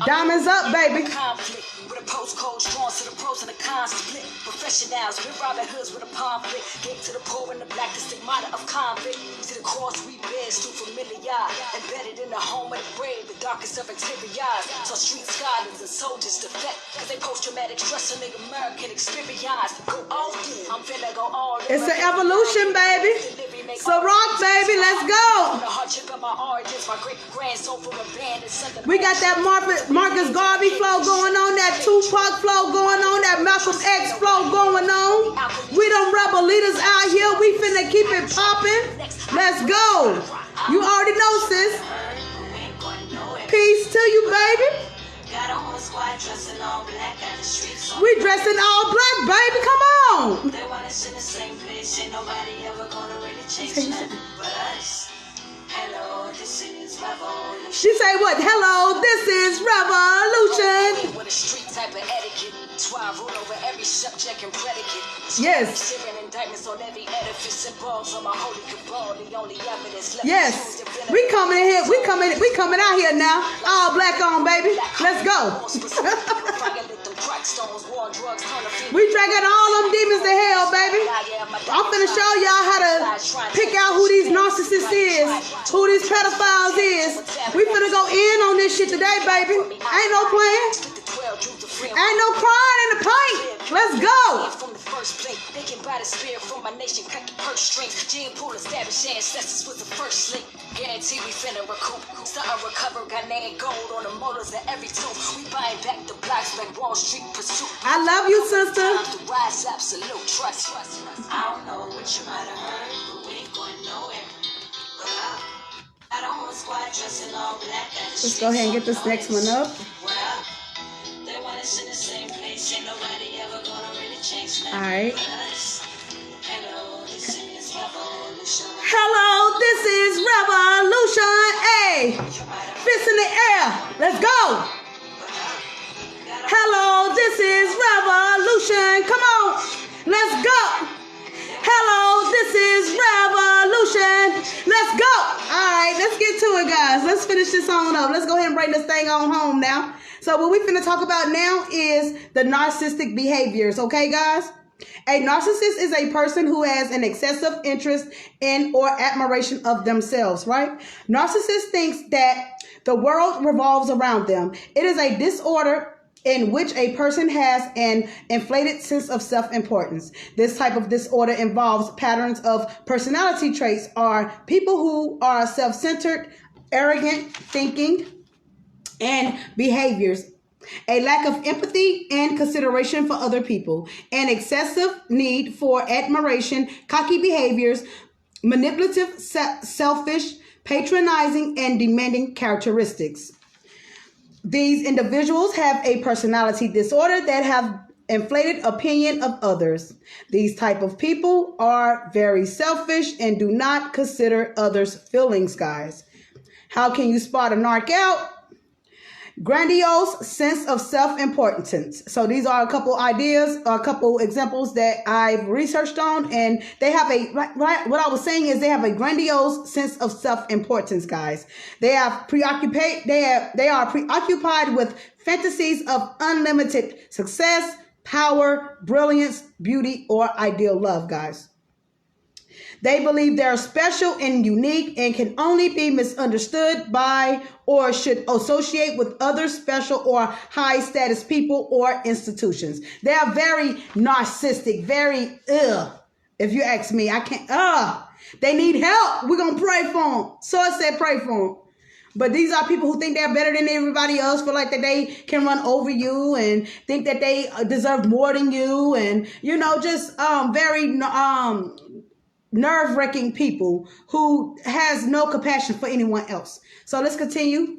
Diamonds up, baby. Conflict with a postcode drawn to the pros and the cons split. Professionals with Robin Hoods with a palm flick. Gave to the poor and the black, the stigmata of convict. To the cross we bear, too familiar. Embedded in the home of the brave, the darkest of exteriors. So street scholars and soldiers defect, cause they post-traumatic stress on the American experience. Go all in, I'm finna go all in. It's an evolution, baby. Ciroc, baby, let's go. We got that Marcus Garvey flow going on, that Tupac flow going on, that Malcolm X flow going on. We them rebel leaders out here. We finna keep it popping. Let's go. You already know, sis. Peace to you, baby. We dressing all black, baby. Come on. They want us in the same place. Ain't nobody ever gonna really change nothing but us. Hello, this is revolution. She say what? Hello, this is revolution. With a street type of etiquette, that's why I rule over every subject and predicate. Yes. Searing indictments on every edifice and balls on my holy cabal. The only evidence left. Yes. We coming in here. We coming out here now. All black on, baby. Let's go. We dragging all them demons to hell, baby. I'm finna show y'all how to pick out who these narcissists is, who these pedophiles is. We finna go in on this shit today, baby. Ain't no playing. Ain't no crying in the paint. Let's go. From the first plate, they can buy the spirit from my nation, crack the purse strings. Gene Pool established ancestors was the first link. Guarantee we finna recoup. Starting recover, got name gold on the motors and every tooth. We buying back the blocks like Wall Street pursuit. I love you, sister. The rise, absolute trust. I don't know what you might have heard, but we ain't going nowhere. I don't want squad dressing all black. Let's go ahead and get this next one up. They want us in the same place. Ain't nobody ever gonna really change nothing. All right. Hello, this is revolution. Hello, this is revolution. Hey, fists in the air. Let's go. Hello, this is revolution. Come on, let's go. Hello, this is revolution. Let's go. All right, let's get to it, guys. Let's finish this on up. Let's go ahead and bring this thing on home now. So what we're finna talk about now is the narcissistic behaviors. Okay, guys? A narcissist is a person who has an excessive interest in or admiration of themselves, right? Narcissist thinks that the world revolves around them. It is a disorder in which a person has an inflated sense of self-importance. This type of disorder involves patterns of personality traits or people who are self-centered, arrogant thinking, and behaviors, a lack of empathy and consideration for other people, an excessive need for admiration, cocky behaviors, manipulative, selfish, patronizing, and demanding characteristics. These individuals have a personality disorder that have inflated opinion of others. These type of people are very selfish and do not consider others' feelings, guys. How can you spot a narc out? Grandiose sense of self-importance. So these are a couple ideas, a couple examples that I've researched on, and they have what I was saying is they have a grandiose sense of self-importance, guys. They are preoccupied with fantasies of unlimited success, power, brilliance, beauty, or ideal love, guys. They believe they're special and unique and can only be misunderstood by or should associate with other special or high status people or institutions. They are very narcissistic, very if you ask me. I can't they need help. We're gonna pray for them. So I said pray for them. But these are people who think they're better than everybody else, feel like that they can run over you and think that they deserve more than you, and just very nerve-wracking people who has no compassion for anyone else. So let's continue.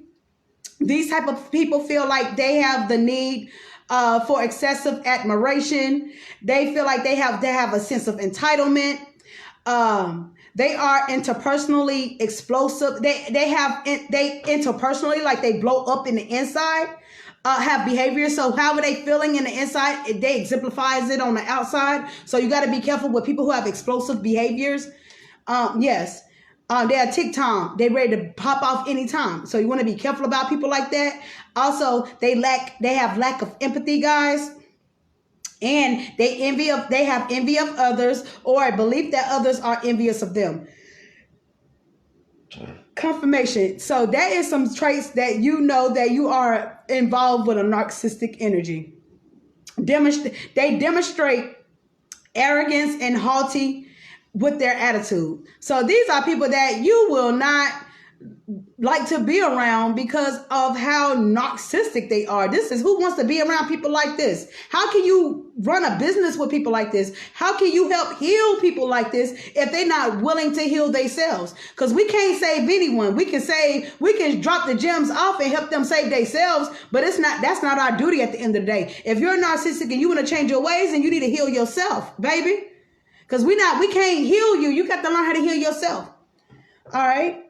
These type of people feel like they have the need for excessive admiration. They feel like they have a sense of entitlement. They are interpersonally explosive. They interpersonally, like they blow up in the inside, have behavior. So how are they feeling in the inside? They exemplifies it on the outside. So you got to be careful with people who have explosive behaviors. Yes. They're tick-tom. They're ready to pop off anytime. So you want to be careful about people like that. Also, they have lack of empathy, guys. And they have envy of others, or a belief that others are envious of them. Confirmation. So that is some traits that that you are involved with a narcissistic energy. They demonstrate arrogance and haughty with their attitude. So these are people that you will not like to be around because of how narcissistic they are. This is who wants to be around people like this. How can you run a business with people like this? How can you help heal people like this if they're not willing to heal themselves? Because we can't save anyone. We can drop the gems off and help them save themselves, but that's not our duty at the end of the day. If you're narcissistic and you want to change your ways, then you need to heal yourself, baby. Because we can't heal you. You got to learn how to heal yourself. All right.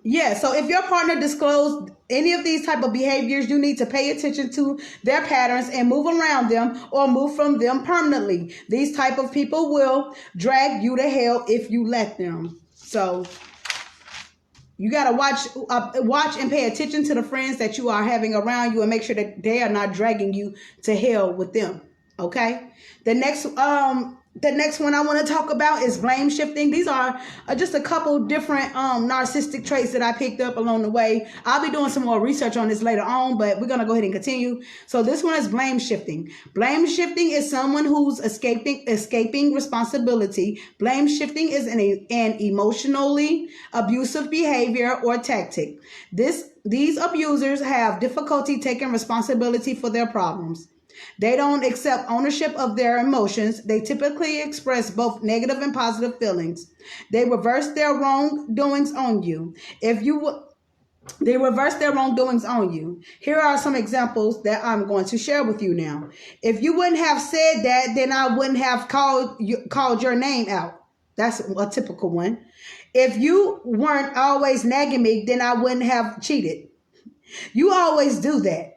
Yeah, so if your partner disclosed any of these type of behaviors, you need to pay attention to their patterns and move around them or move from them permanently. These type of people will drag you to hell if you let them. So you got to watch and pay attention to the friends that you are having around you and make sure that they are not dragging you to hell with them. Okay? The next one I want to talk about is blame shifting. These are just a couple different narcissistic traits that I picked up along the way. I'll be doing some more research on this later on, but we're going to go ahead and continue. So this one is blame shifting. Blame shifting is someone who's escaping responsibility. Blame shifting is an emotionally abusive behavior or tactic. These abusers have difficulty taking responsibility for their problems. They don't accept ownership of their emotions. They typically express both negative and positive feelings. They reverse their wrongdoings on you. They reverse their wrongdoings on you. Here are some examples that I'm going to share with you now. If you wouldn't have said that, then I wouldn't have called your name out. That's a typical one. If you weren't always nagging me, then I wouldn't have cheated. You always do that.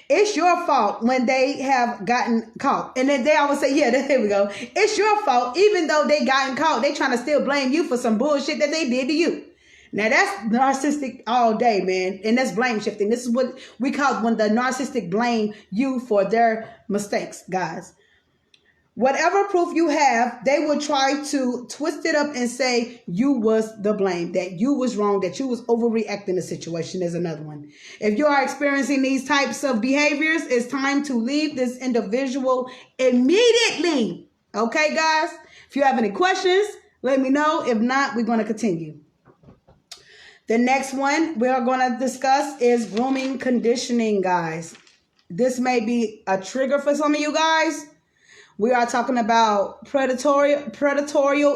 It's your fault when they have gotten caught. And then they always say, yeah, there we go. It's your fault. Even though they gotten caught, they trying to still blame you for some bullshit that they did to you. Now that's narcissistic all day, man. And that's blame shifting. This is what we call when the narcissistic blame you for their mistakes, guys. Whatever proof you have, they will try to twist it up and say you was the blame, that you was wrong, that you was overreacting the situation. Is another one. If you are experiencing these types of behaviors, it's time to leave this individual immediately. Okay, guys? If you have any questions, let me know. If not, we're going to continue. The next one we are going to discuss is grooming conditioning, guys. This may be a trigger for some of you guys. We are talking about predatory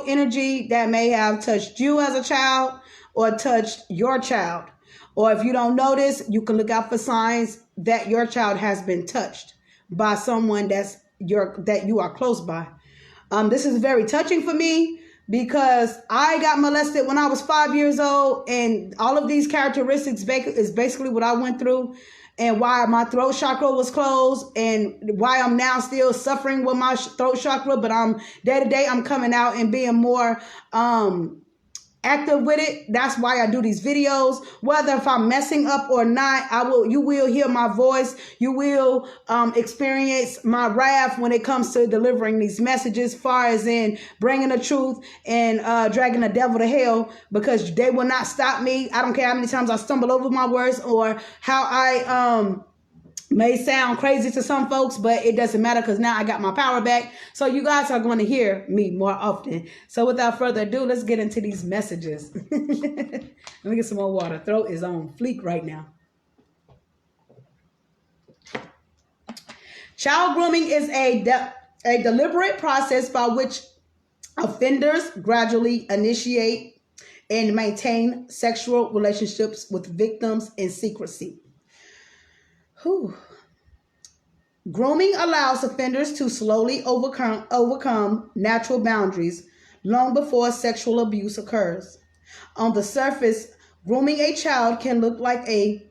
energy that may have touched you as a child or touched your child. Or if you don't notice, you can look out for signs that your child has been touched by someone that you are close by. This is very touching for me because I got molested when I was 5 years old, and all of these characteristics is basically what I went through. And why my throat chakra was closed, and why I'm now still suffering with my throat chakra. But day to day, I'm coming out and being more active with it. That's why I do these videos. Whether if I'm messing up or not, you will hear my voice. You will experience my wrath when it comes to delivering these messages, far as in bringing the truth and dragging the devil to hell, because they will not stop me. I don't care how many times I stumble over my words or how I may sound crazy to some folks, but it doesn't matter because now I got my power back. So you guys are going to hear me more often. So without further ado, let's get into these messages. Let me get some more water. Throat is on fleek right now. Child grooming is a deliberate process by which offenders gradually initiate and maintain sexual relationships with victims in secrecy. Whew. Grooming allows offenders to slowly overcome natural boundaries long before sexual abuse occurs. On the surface, grooming a child can look like a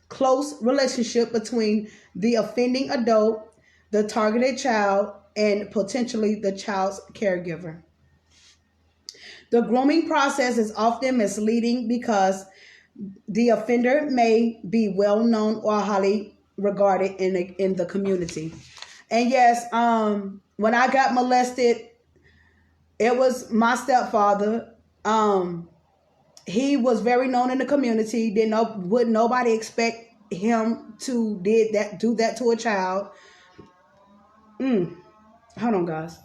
close relationship between the offending adult, the targeted child, and potentially the child's caregiver. The grooming process is often misleading because the offender may be well known or highly regarded in the community. And yes, when I got molested, it was my stepfather. He was very known in the community. Would nobody expect him to do that to a child? Hold on, guys.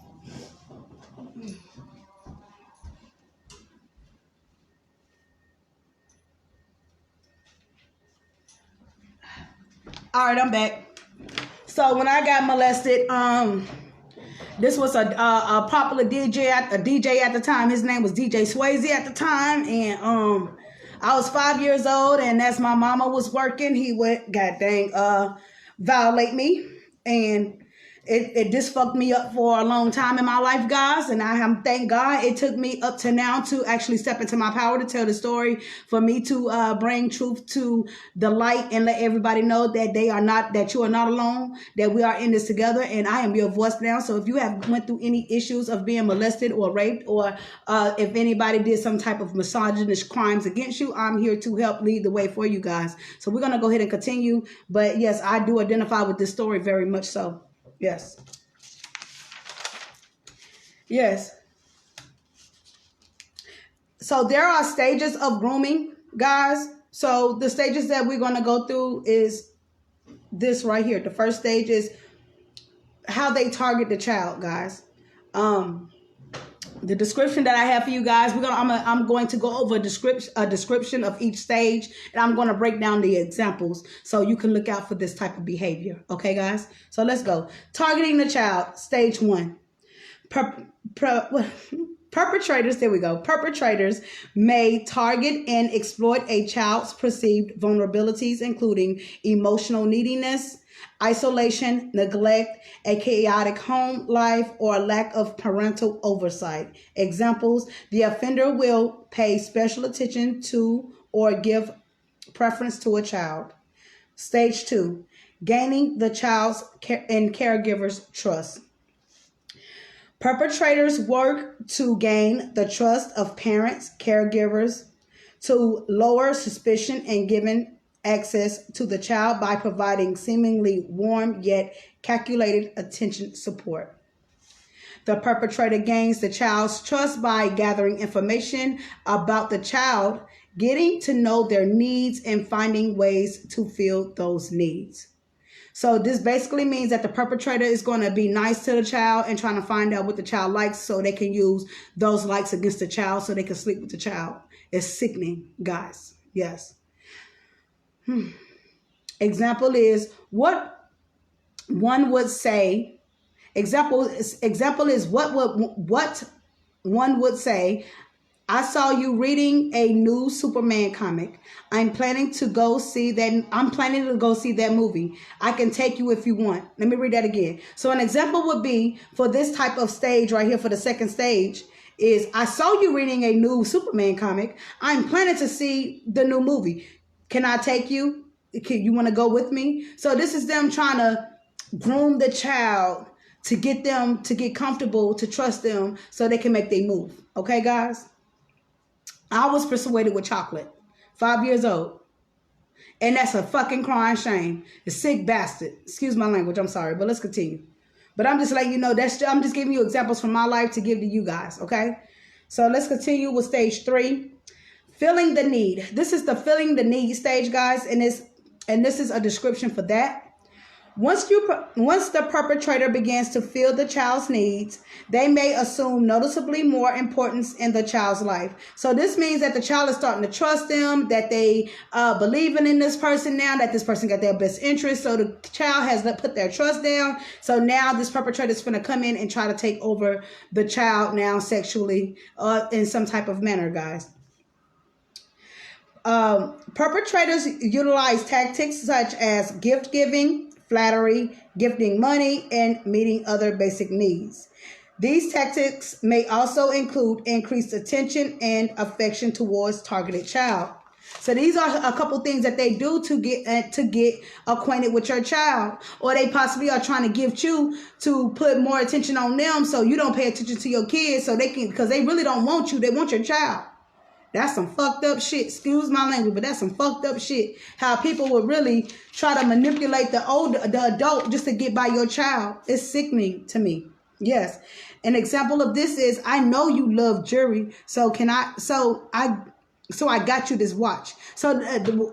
All right, I'm back. So when I got molested, this was a popular DJ at the time. His name was DJ Swayze at the time, and I was 5 years old, and as my mama was working, he would violate me, and it just fucked me up for a long time in my life, guys. And thank God it took me up to now to actually step into my power to tell the story, for me to bring truth to the light and let everybody know that that you are not alone, that we are in this together, and I am your voice now. So if you have went through any issues of being molested or raped, or if anybody did some type of misogynist crimes against you, I'm here to help lead the way for you guys. So we're going to go ahead and continue. But yes, I do identify with this story very much so. Yes. Yes. So there are stages of grooming, guys. So the stages that we're going to go through is this right here. The first stage is how they target the child, guys. The description that I have for you guys, I'm going to go over a description of each stage, and I'm going to break down the examples so you can look out for this type of behavior. Okay, guys? So let's go. Targeting the child, stage 1. Perpetrators, there we go. Perpetrators may target and exploit a child's perceived vulnerabilities, including emotional neediness, isolation, neglect, a chaotic home life, or lack of parental oversight. Examples: the offender will pay special attention to or give preference to a child. Stage 2, gaining the child's and caregiver's trust. Perpetrators work to gain the trust of parents, caregivers, to lower suspicion and giving access to the child by providing seemingly warm yet calculated attention support. The perpetrator gains the child's trust by gathering information about the child, getting to know their needs, and finding ways to fill those needs. So this basically means that the perpetrator is going to be nice to the child and trying to find out what the child likes so they can use those likes against the child so they can sleep with the child. It's sickening, guys. Yes. Example is what one would say. Example is what one would say. I saw you reading a new Superman comic. I'm planning to go see that movie. I can take you if you want. Let me read that again. So an example would be for this type of stage right here, for the second stage, is I saw you reading a new Superman comic. I'm planning to see the new movie. Can I take you? You want to go with me? So this is them trying to groom the child to get them to get comfortable, to trust them so they can make their move. Okay, guys? I was persuaded with chocolate. 5 years old. And that's a fucking crying shame. The sick bastard. Excuse my language. I'm sorry. But let's continue. But I'm just letting you know, I'm just giving you examples from my life to give to you guys. Okay? So let's continue with stage 3. Feeling the need. This is the feeling the need stage, guys. And this is a description for that. Once the perpetrator begins to feel the child's needs, they may assume noticeably more importance in the child's life. So this means that the child is starting to trust them, that they believing in this person now, that this person got their best interest. So the child has put their trust down. So now this perpetrator is going to come in and try to take over the child now sexually in some type of manner, guys. Perpetrators utilize tactics such as gift giving, flattery, gifting money, and meeting other basic needs. These tactics may also include increased attention and affection towards targeted child. So these are a couple things that they do to get acquainted with your child, or they possibly are trying to gift you to put more attention on them, so you don't pay attention to your kids, so they can, because they really don't want you, they want your child. That's some fucked up shit. Excuse my language, but that's some fucked up shit. How people would really try to manipulate the adult just to get by your child. It's sickening to me. Yes. An example of this is, I know you love jewelry, so I got you this watch. So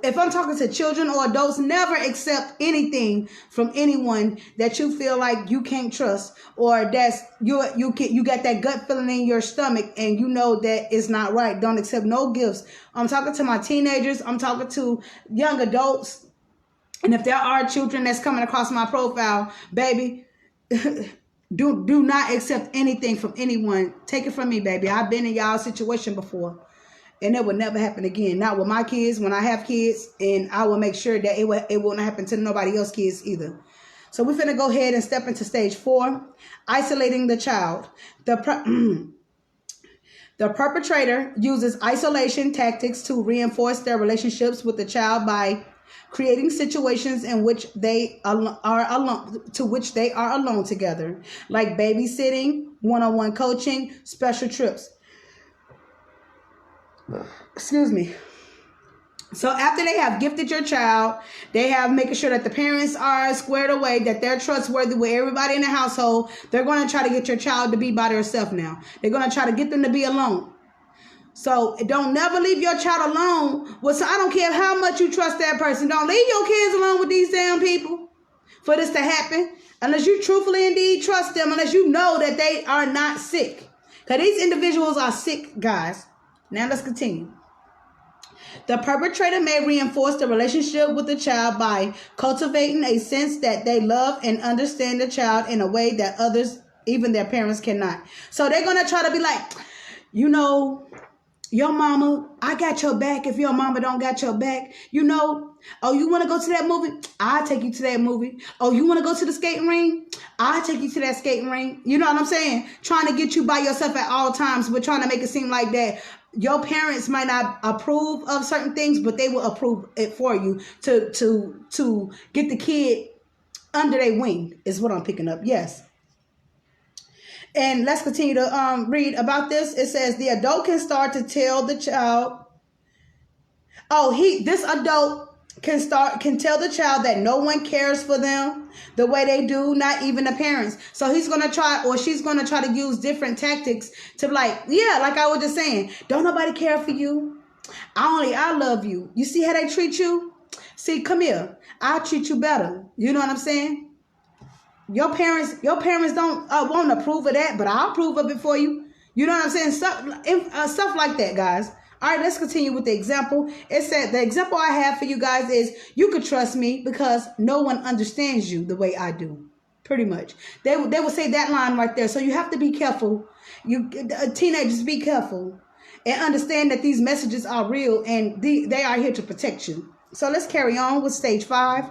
if I'm talking to children or adults, never accept anything from anyone that you feel like you can't trust, or that's you got that gut feeling in your stomach and you know that it's not right. Don't accept no gifts. I'm talking to my teenagers. I'm talking to young adults. And if there are children that's coming across my profile, baby, do not accept anything from anyone. Take it from me, baby. I've been in y'all's situation before. And it will never happen again. Not with my kids, when I have kids. And I will make sure that it won't happen to nobody else's kids either. So we're finna go ahead and step into stage 4. Isolating the child. The perpetrator uses isolation tactics to reinforce their relationships with the child by creating situations in which they are alone together. Like babysitting, one-on-one coaching, special trips. Excuse me. So after they have gifted your child, they have making sure that the parents are squared away, that they're trustworthy with everybody in the household. They're going to try to get your child to be by themselves now. They're going to try to get them to be alone. So don't never leave your child alone. Well, so I don't care how much you trust that person. Don't leave your kids alone with these damn people for this to happen. Unless you truthfully indeed trust them. Unless you know that they are not sick. Because these individuals are sick, guys. Now let's continue. The perpetrator may reinforce the relationship with the child by cultivating a sense that they love and understand the child in a way that others, even their parents, cannot. So they're going to try to be like, you know, your mama, I got your back if your mama don't got your back. You know, oh, you want to go to that movie? I'll take you to that movie. Oh, you want to go to the skating ring? I'll take you to that skating ring. You know what I'm saying? Trying to get you by yourself at all times, but trying to make it seem like that your parents might not approve of certain things, but they will approve it for you to get the kid under their wing is what I'm picking up. Yes. And let's continue to read about this. It says the adult can start to tell the child. This adult can tell the child that no one cares for them the way they do, not even the parents. So he's going to try, or she's going to try to use different tactics to like I was just saying, don't nobody care for you. I love you. You see how they treat you? See, come here. I'll treat you better. You know what I'm saying? Your parents don't won't approve of that, but I'll approve of it for you. You know what I'm saying? Stuff like that, guys. All right, let's continue with the example. It said the example I have for you guys is you could trust me because no one understands you the way I do. Pretty much. They will say that line right there. So you have to be careful. You teenagers, be careful and understand that these messages are real and they are here to protect you. So let's carry on with stage 5.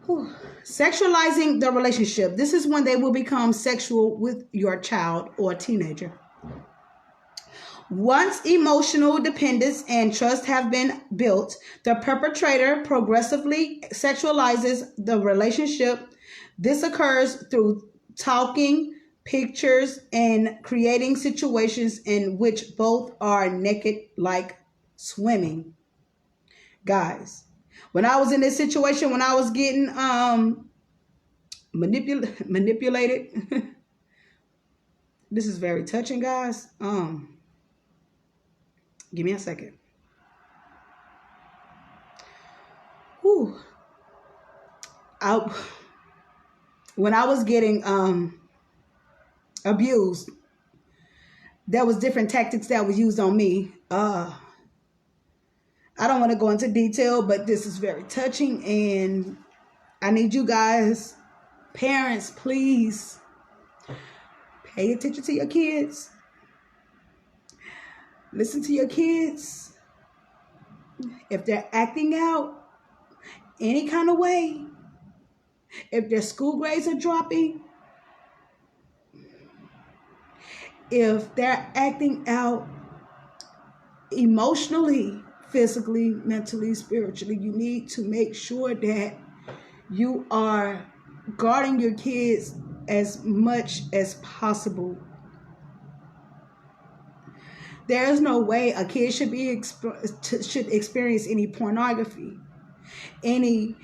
Whew. Sexualizing the relationship. This is when they will become sexual with your child or teenager. Once emotional dependence and trust have been built, the perpetrator progressively sexualizes the relationship. This occurs through talking, pictures, and creating situations in which both are naked, like swimming. Guys, when I was in this situation, when I was getting manipulated, this is very touching, guys. Give me a second. Whew. When I was getting abused, there was different tactics that was used on me. I don't want to go into detail, but this is very touching, and I need you guys, parents, please pay attention to your kids. Listen to your kids. If they're acting out any kind of way, if their school grades are dropping, if they're acting out emotionally, physically, mentally, spiritually, you need to make sure that you are guarding your kids as much as possible. There is no way a kid should experience any pornography, anything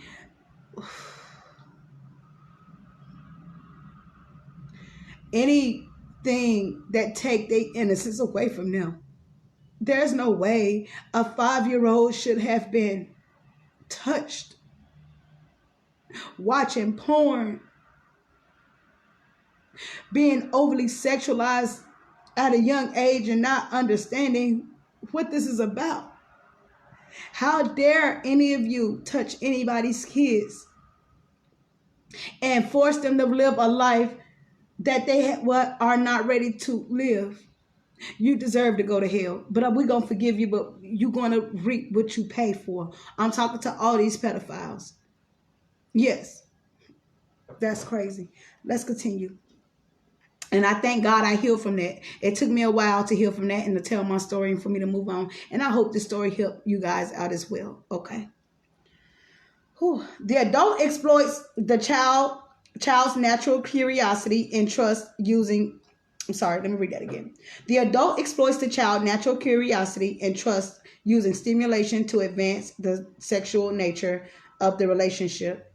that take their innocence away from them. There's no way a 5-year-old should have been touched watching porn, being overly sexualized at a young age and not understanding what this is about. How dare any of you touch anybody's kids and force them to live a life that they are not ready to live? You deserve to go to hell, but we're going to forgive you, but you're going to reap what you pay for. I'm talking to all these pedophiles. Yes, that's crazy. Let's continue. And I thank God I healed from that. It took me a while to heal from that and to tell my story and for me to move on. And I hope this story helped you guys out as well. Okay. Whew. The adult exploits the child's natural curiosity and trust using... let me read that again. The adult exploits the child's natural curiosity and trust using stimulation to advance the sexual nature of the relationship.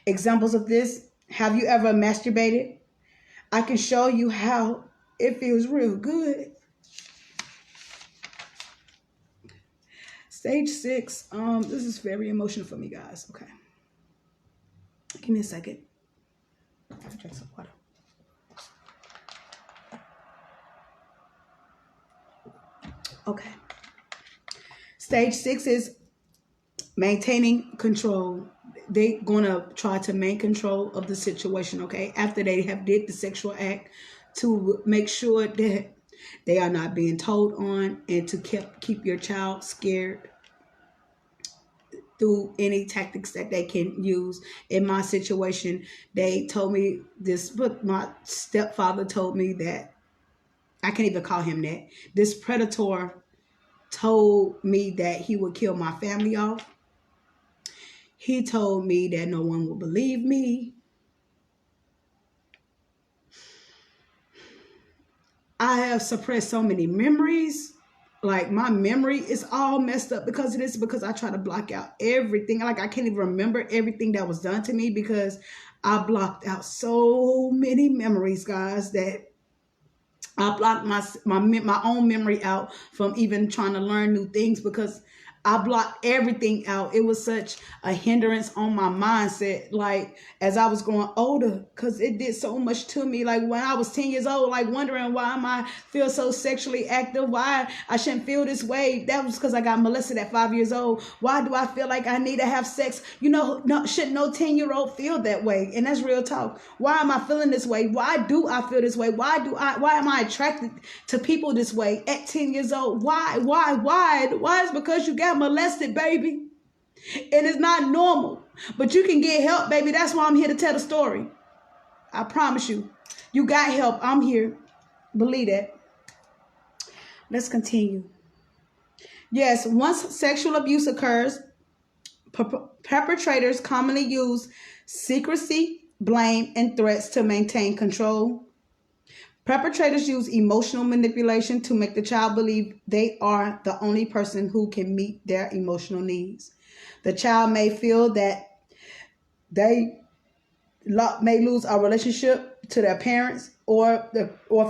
Examples of this: have you ever masturbated? I can show you how it feels real good. Stage 6. This is very emotional for me, guys. Okay. Give me a second. I have to drink some water. Okay. Stage 6 is maintaining control. They're going to try to maintain control of the situation, okay? After they have did the sexual act, to make sure that they are not being told on, and to keep your child scared through any tactics that they can use. In my situation, they told me this, but my stepfather told me that, I can't even call him that. This predator told me that he would kill my family off. He told me that no one would believe me. I have suppressed so many memories. Like, my memory is all messed up because of this, because I try to block out everything. Like, I can't even remember everything that was done to me because I blocked out so many memories, guys, that I blocked my own memory out from even trying to learn new things, because I blocked everything out. It was such a hindrance on my mindset, like, as I was growing older, because it did so much to me. Like, when I was 10 years old, like, wondering why am I feel so sexually active, why I shouldn't feel this way. That was because I got molested at 5 years old. Why do I feel like I need to have sex? You know, shouldn't no 10-year-old feel that way? And that's real talk. Why am I feeling this way? Why do I feel this way? Why am I attracted to people this way at 10 years old? Why? It's because you got molested, baby. And it's not normal. But you can get help, baby. That's why I'm here to tell the story. I promise you. You got help. I'm here. Believe that. Let's continue. Yes, once sexual abuse occurs, perpetrators commonly use secrecy blame, and threats to maintain control. Perpetrators use emotional manipulation to make the child believe they are the only person who can meet their emotional needs. The child may feel that they may lose a relationship to their parents or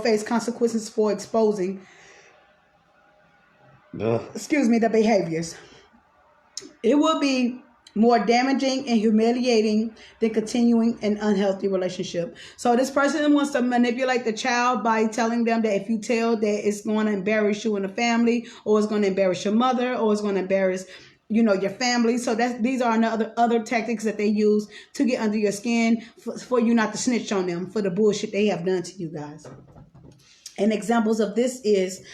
face consequences for exposing the behaviors. It will be more damaging and humiliating than continuing an unhealthy relationship. So this person wants to manipulate the child by telling them that if you tell that it's going to embarrass you in the family, or it's going to embarrass your mother, or it's going to embarrass your family. So these are other tactics that they use to get under your skin for you not to snitch on them for the bullshit they have done to you guys. And examples of this is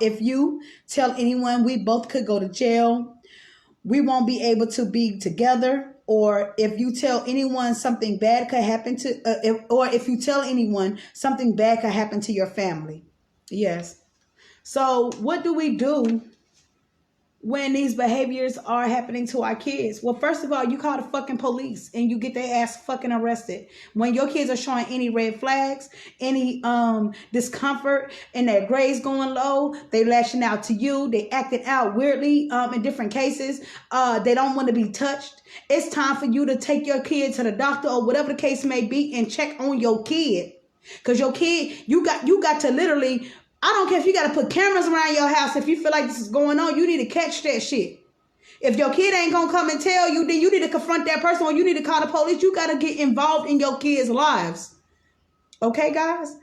if you tell anyone we both could go to jail, we won't be able to be together, or if you tell anyone something bad could happen to, if you tell anyone something bad could happen to your family. Yes. So what do we do when these behaviors are happening to our kids? Well, first of all, you call the fucking police and you get their ass fucking arrested. When your kids are showing any red flags, any discomfort, and their grades going low, they lashing out to you, they acting out weirdly in different cases, they don't want to be touched. It's time for you to take your kid to the doctor or whatever the case may be and check on your kid. Because your kid, you got to literally, I don't care if you got to put cameras around your house. If you feel like this is going on, you need to catch that shit. If your kid ain't going to come and tell you, then you need to confront that person, or you need to call the police. You got to get involved in your kids' lives. Okay, guys?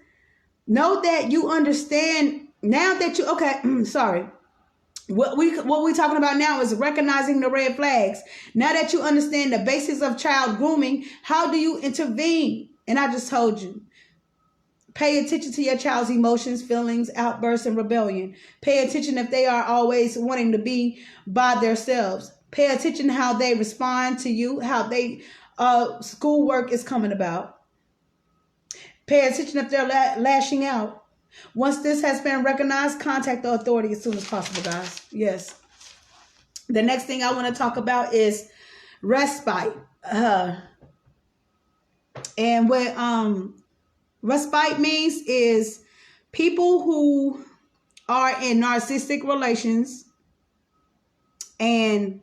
Know that you understand now that you, okay, sorry. What we talking about now is recognizing the red flags. Now that you understand the basics of child grooming, how do you intervene? And I just told you. Pay attention to your child's emotions, feelings, outbursts, and rebellion. Pay attention if they are always wanting to be by themselves. Pay attention how they respond to you, how they schoolwork is coming about. Pay attention if they're lashing out. Once this has been recognized, contact the authority as soon as possible, guys. Yes. The next thing I want to talk about is respite. And what respite means is people who are in narcissistic relations and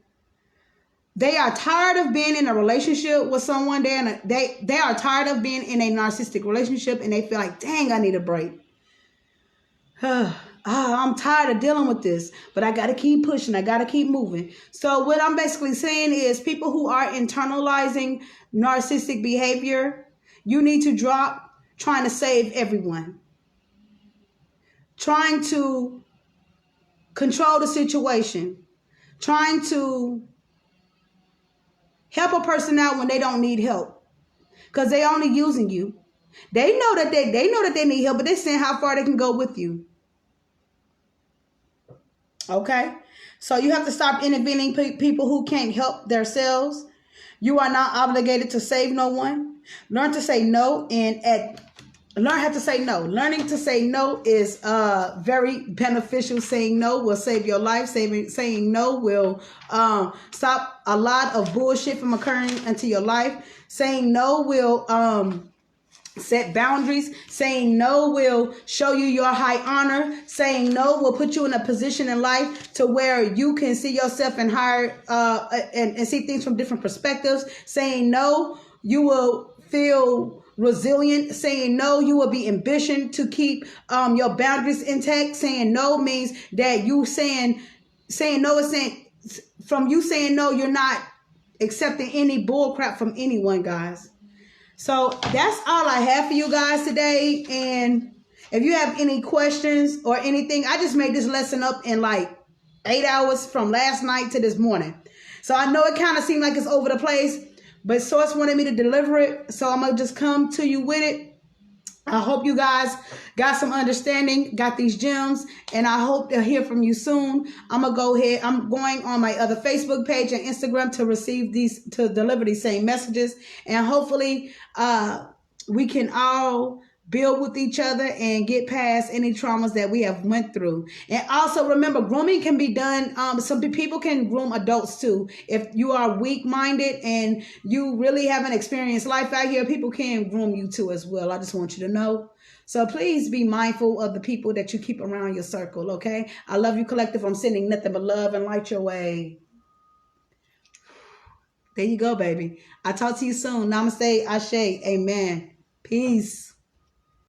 they are tired of being in a relationship with someone. They are tired of being in a narcissistic relationship and they feel like, dang, I need a break. I'm tired of dealing with this, but I got to keep pushing. I got to keep moving. So what I'm basically saying is people who are internalizing narcissistic behavior, you need to drop trying to save everyone, trying to control the situation, trying to help a person out when they don't need help because they only using you. They know that they need help, but they're saying how far they can go with you. Okay, so you have to stop intervening people who can't help themselves. You are not obligated to save no one. Learn to say no learn how to say no. Learning to say no is very beneficial. Saying no will save your life. Saying no will stop a lot of bullshit from occurring into your life. Saying no will set boundaries. Saying no will show you your high honor. Saying no will put you in a position in life to where you can see yourself in higher and see things from different perspectives. Saying no, you will feel resilient. Saying no, you will be ambition to keep your boundaries intact. Saying no means that you saying no is saying from you saying no, you're not accepting any bull crap from anyone, guys. So that's all I have for you guys today. And if you have any questions or anything, I just made this lesson up in like 8 hours from last night to this morning. So I know it kind of seemed like it's over the place, but Source wanted me to deliver it. So I'm going to just come to you with it. I hope you guys got some understanding, got these gems, and I hope to hear from you soon. I'm going to go ahead. I'm going on my other Facebook page and Instagram to deliver these same messages. And hopefully we can all build with each other and get past any traumas that we have went through. And also remember, grooming can be done. Some people can groom adults too. If you are weak-minded and you really haven't experienced life out here, people can groom you too as well. I just want you to know. So please be mindful of the people that you keep around your circle, okay? I love you, collective. I'm sending nothing but love and light your way. There you go, baby. I'll talk to you soon. Namaste, Ashe, amen. Peace.